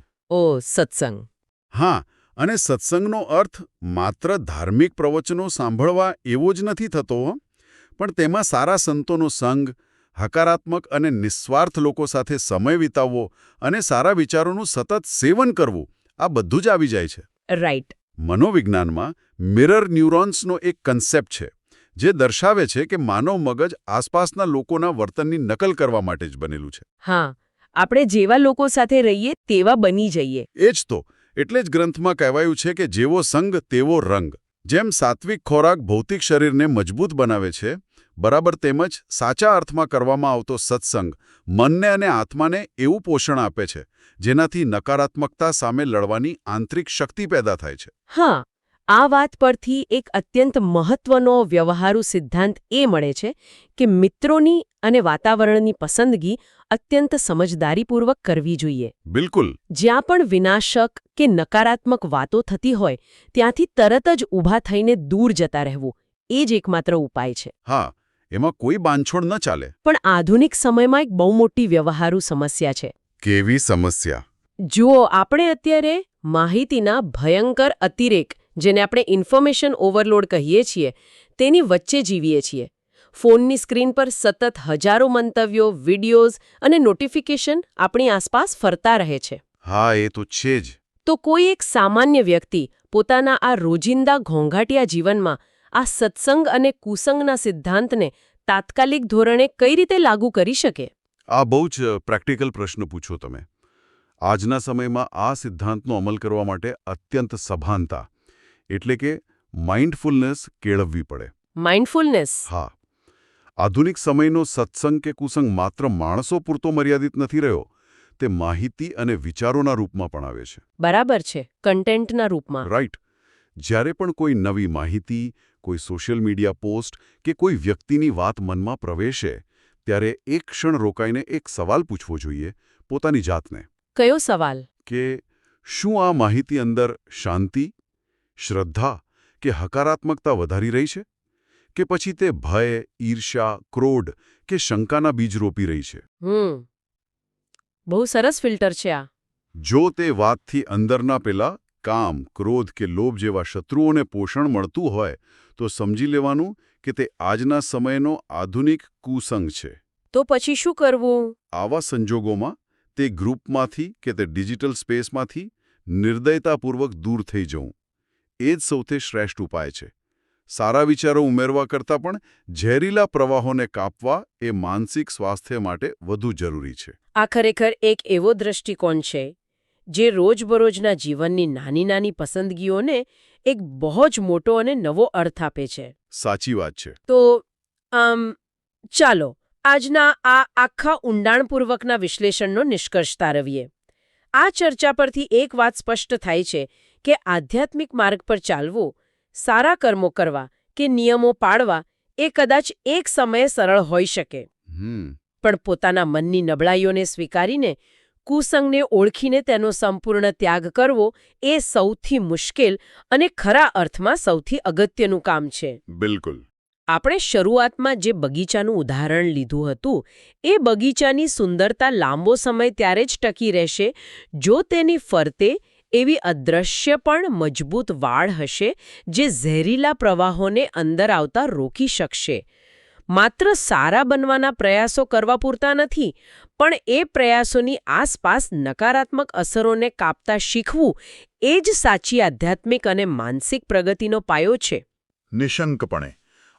[SPEAKER 1] સત્સંગ.
[SPEAKER 2] હા, અને સત્સંગનો અર્થ માત્ર ધાર્મિક પ્રવચનો સાંભળવા એવો જ નથી થતો, પણ તેમાં સારા સંતોનો સંગ, હકારાત્મક અને નિસ્વાર્થ લોકો સાથે સમય વિતાવવો અને સારા વિચારોનું સતત સેવન કરવું, આ બધું જ આવી જાય છે.
[SPEAKER 1] રાઈટ.
[SPEAKER 2] મનોવિજ્ઞાનમાં મિરર ન્યુરોન્સનો એક કન્સેપ્ટ છે જે દર્શાવે છે કે માનવ મગજ આસપાસના લોકોના વર્તનની નકલ કરવા માટે જ બનેલું છે.
[SPEAKER 1] હા, આપણે જેવા લોકો સાથે રહીએ તેવા બની જઈએ.
[SPEAKER 2] એ જ તો. એટલે જ ગ્રંથમાં કહેવાયું છે કે જેવો સંગ તેવો રંગ. જેમ સાત્વિક ખોરાક ભૌતિક શરીરને મજબૂત બનાવે છે, બરાબર તેમજ સાચા અર્થમાં કરવામાં આવતો સત્સંગ મનને અને આત્માને એવું પોષણ આપે છે જેનાથી નકારાત્મકતા સામે લડવાની આંતરિક શક્તિ પેદા થાય છે.
[SPEAKER 1] હા, આ વાત પરથી એક અત્યંત મહત્વનો વ્યવહારુ સિદ્ધાંત એ મળે છે કે મિત્રોની અને વાતાવરણની પસંદગી અત્યંત સમજદારીપૂર્વક કરવી જોઈએ.
[SPEAKER 2] બિલકુલ.
[SPEAKER 1] જ્યાં પણ વિનાશક કે નકારાત્મક વાતો થતી હોય ત્યાંથી તરત જ ઊભા થઈને દૂર જતા રહેવું, એ જ એકમાત્ર ઉપાય છે.
[SPEAKER 2] હા, એમાં કોઈ બાંધછોડ ન ચાલે.
[SPEAKER 1] પણ આધુનિક સમયમાં એક બહુ મોટી વ્યવહારુ સમસ્યા છે.
[SPEAKER 2] કેવી સમસ્યા?
[SPEAKER 1] જુઓ, આપણે અત્યારે માહિતીના ભયંકર અતિરેક, જેને આપણે ઇન્ફોર્મેશન ઓવરલોડ કહીએ છીએ, તેની વચ્ચે જીવીએ છીએ. ફોનની સ્ક્રીન પર સતત હજારો મંતવ્યો, વિડીયોઝ અને નોટિફિકેશન આપણી આસપાસ ફરતા રહે છે.
[SPEAKER 2] હા, એ તો છે જ.
[SPEAKER 1] તો કોઈ એક સામાન્ય વ્યક્તિ પોતાના આ રોજિંદા ઘોંઘાટિયા જીવનમાં આ સત્સંગ અને કુસંગના સિદ્ધાંતને તાત્કાલિક ધોરણે કઈ રીતે લાગુ કરી શકે?
[SPEAKER 2] આ બહુ જ પ્રેક્ટિકલ પ્રશ્ન પૂછો તમે. આજના સમયમાં આ સિદ્ધાંતનો અમલ કરવા માટે અત્યંત સભાનતા એટલે કે માઇન્ડફુલનેસ કેળવવી પડે.
[SPEAKER 1] માઇન્ડફુલનેસ?
[SPEAKER 2] હા. આધુનિક સમયનો સત્સંગ કે કુસંગ માત્ર માણસો પૂરતો મર્યાદિત નથી રહ્યો, તે માહિતી અને વિચારોના રૂપમાં પણ આવે છે.
[SPEAKER 1] બરાબર છે, કન્ટેન્ટના રૂપમાં.
[SPEAKER 2] રાઈટ. જ્યારે પણ કોઈ નવી માહિતી, કોઈ સોશિયલ મીડિયા પોસ્ટ કે કોઈ વ્યક્તિની વાત મનમાં પ્રવેશે, ત્યારે એક ક્ષણ રોકાઈને એક સવાલ પૂછવો જોઈએ પોતાની જાતને.
[SPEAKER 1] કયો સવાલ?
[SPEAKER 2] કે શું આ માહિતી અંદર શાંતિ, શ્રદ્ધા કે હકારાત્મકતા વધારી રહી છે? કે પછી તે ભય, ઈર્ષ્યા, ક્રોધ કે શંકાના બીજ રોપી રહી છે?
[SPEAKER 1] બહુ સરસ ફિલ્ટર છે આ.
[SPEAKER 2] જો તે વાતથી અંદરના પેલા કામ, ક્રોધ કે લોભ જેવા શત્રુઓને પોષણ મળતું હોય તો સમજી લેવાનું કે તે આજના સમયનો આધુનિક કુસંગ છે.
[SPEAKER 1] તો પછી શું કરવું?
[SPEAKER 2] આવા સંજોગોમાં તે ગ્રુપમાંથી કે તે ડિજિટલ સ્પેસમાંથી નિર્દયતાપૂર્વક દૂર થઈ જવું એ જ સૌથી શ્રેષ્ઠ ઉપાય છે. સારા વિચારો ઉમેરવા કરતાં પણ ઝેરીલા પ્રવાહોને કાપવા એ માનસિક સ્વાસ્થ્ય માટે વધુ જરૂરી છે.
[SPEAKER 1] આ ખરેખર એક એવો દ્રષ્ટિકોણ છે જે રોજબરોજના જીવનની નાની નાની પસંદગીઓને એક બહુ જ મોટો અને નવો અર્થ આપે છે.
[SPEAKER 2] સાચી વાત છે.
[SPEAKER 1] તો ચાલો આજના આ આખા ઊંડાણપૂર્વકના વિશ્લેષણનો નિષ્કર્ષ તારવીએ. આ ચર્ચા પરથી એક વાત સ્પષ્ટ થાય છે કે આધ્યાત્મિક માર્ગ પર ચાલવું, સારા કર્મો કરવા કે નિયમો પાળવા એ કદાચ એક સમયે સરળ હોઈ શકે, પણ પોતાના મનની નબળાઈઓને સ્વીકારીને, કુસંગને ઓળખીને તેનો સંપૂર્ણ ત્યાગ કરવો એ સૌથી મુશ્કેલ અને ખરા અર્થમાં સૌથી અગત્યનું કામ છે.
[SPEAKER 2] બિલકુલ.
[SPEAKER 1] આપણે શરૂઆતમાં જે બગીચાનું ઉદાહરણ લીધું હતું એ બગીચાની સુંદરતા લાંબો સમય ત્યારે જ ટકી રહેશે જો તેની ફરતે એવી અદૃશ્ય પણ મજબૂત વાડ હશે જે ઝેરીલા પ્રવાહોને અંદર આવતા રોકી શકશે. માત્ર સારા બનવાના પ્રયાસો કરવા પૂરતા નથી, પણ એ પ્રયાસોની આસપાસ નકારાત્મક અસરોને કાપતા શીખવું એ જ સાચી આધ્યાત્મિક અને માનસિક પ્રગતિનો પાયો છે.
[SPEAKER 4] નિશંકપણે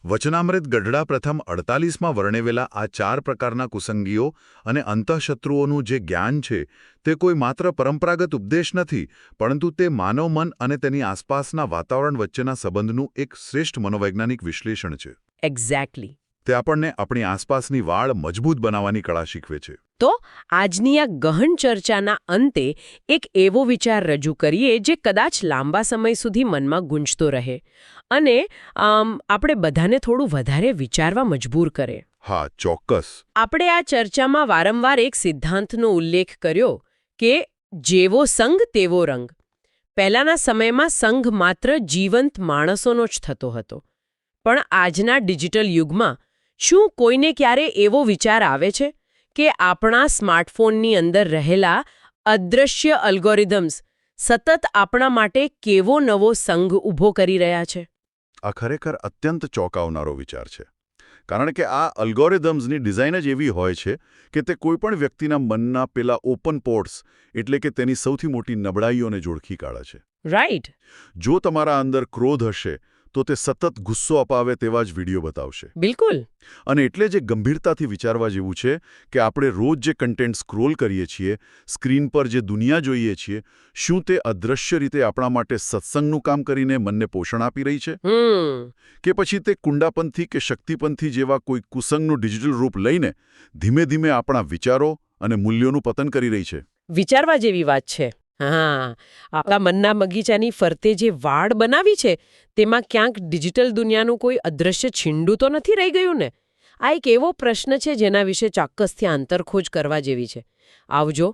[SPEAKER 4] વચનામૃત ગઢડા પ્રથમ 48માં વર્ણવેલા આ 4 પ્રકારના કુસંગીઓ અને અંતઃશત્રુઓનું જે જ્ઞાન છે તે કોઈ માત્ર પરંપરાગત ઉપદેશ નથી, પરંતુ તે માનવ મન અને તેની આસપાસના વાતાવરણ વચ્ચેના સંબંધનું એક શ્રેષ્ઠ મનોવૈજ્ઞાનિક વિશ્લેષણ છે.
[SPEAKER 1] એક્ઝેક્ટલી.
[SPEAKER 4] તે આપણને આપણી આસપાસની વાડ મજબૂત બનાવવાની કળા શીખવે છે.
[SPEAKER 1] તો આજની આ ગહન ચર્ચાના અંતે એક એવો વિચાર રજૂ કરીએ જે કદાચ લાંબા સમય સુધી મનમાં ગુંજતો રહે અને આપણે બધાને થોડું વધારે વિચારવા મજબૂર કરે.
[SPEAKER 4] હા, ચોક્કસ.
[SPEAKER 1] આપણે આ ચર્ચામાં વારંવાર એક સિદ્ધાંતનો ઉલ્લેખ કર્યો કે જેવો સંગ તેવો રંગ. પહેલાના સમયમાં સંઘ માત્ર જીવંત માણસોનો જ થતો હતો, પણ આજના ડિજિટલ યુગમાં શું કોઈને ક્યારે એવો વિચાર આવે છે કે આપણા સ્માર્ટફોનની અંદર રહેલા અદૃશ્ય અલ્ગોરિધમ્સ સતત આપણા માટે કેવો નવો સંઘ ઊભો કરી રહ્યા છે?
[SPEAKER 4] આ ખરેખર અત્યંત ચોંકાવનારો વિચાર છે, કારણ કે આ અલ્ગોરિધમ્સની ડિઝાઇન જ એવી હોય છે કે તે કોઈપણ વ્યક્તિના મનના પેલા ઓપન પોર્ટ્સ એટલે કે તેની સૌથી મોટી નબળાઈઓને જોડખી કાઢે છે.
[SPEAKER 1] રાઈટ.
[SPEAKER 4] જો તમારા અંદર ક્રોધ હશે તો તે સતત ગુસ્સો અપાવે તેવા જ વિડીયો બતાવશે.
[SPEAKER 1] બિલકુલ.
[SPEAKER 4] અને એટલે જે ગંભીરતાથી વિચારવા જેવું છે કે આપણે રોજ જે કન્ટેન્ટ સ્ક્રોલ કરીએ છીએ, સ્ક્રીન પર જે દુનિયા જોઈએ છીએ, શું તે અદૃશ્ય રીતે આપણા માટે સત્સંગનું કામ કરીને મનને પોષણ આપી રહી છે? કે પછી તે કુંડાપંથી કે શક્તિપંથી જેવા કોઈ કુસંગનું ડિજિટલ રૂપ લઈને ધીમે ધીમે આપણા વિચારો અને મૂલ્યોનું પતન કરી રહી છે?
[SPEAKER 1] વિચારવા જેવી વાત છે. હા, આપણા મનના બગીચાની ફરતે જે વાડ બનાવી છે તેમાં ક્યાંક ડિજિટલ દુનિયાનું કોઈ અદૃશ્ય છીંડું તો નથી રહી ગયું ને? આ એક એવો પ્રશ્ન છે જેના વિશે ચોક્કસથી આંતરખોજ કરવા જેવી છે. આવજો.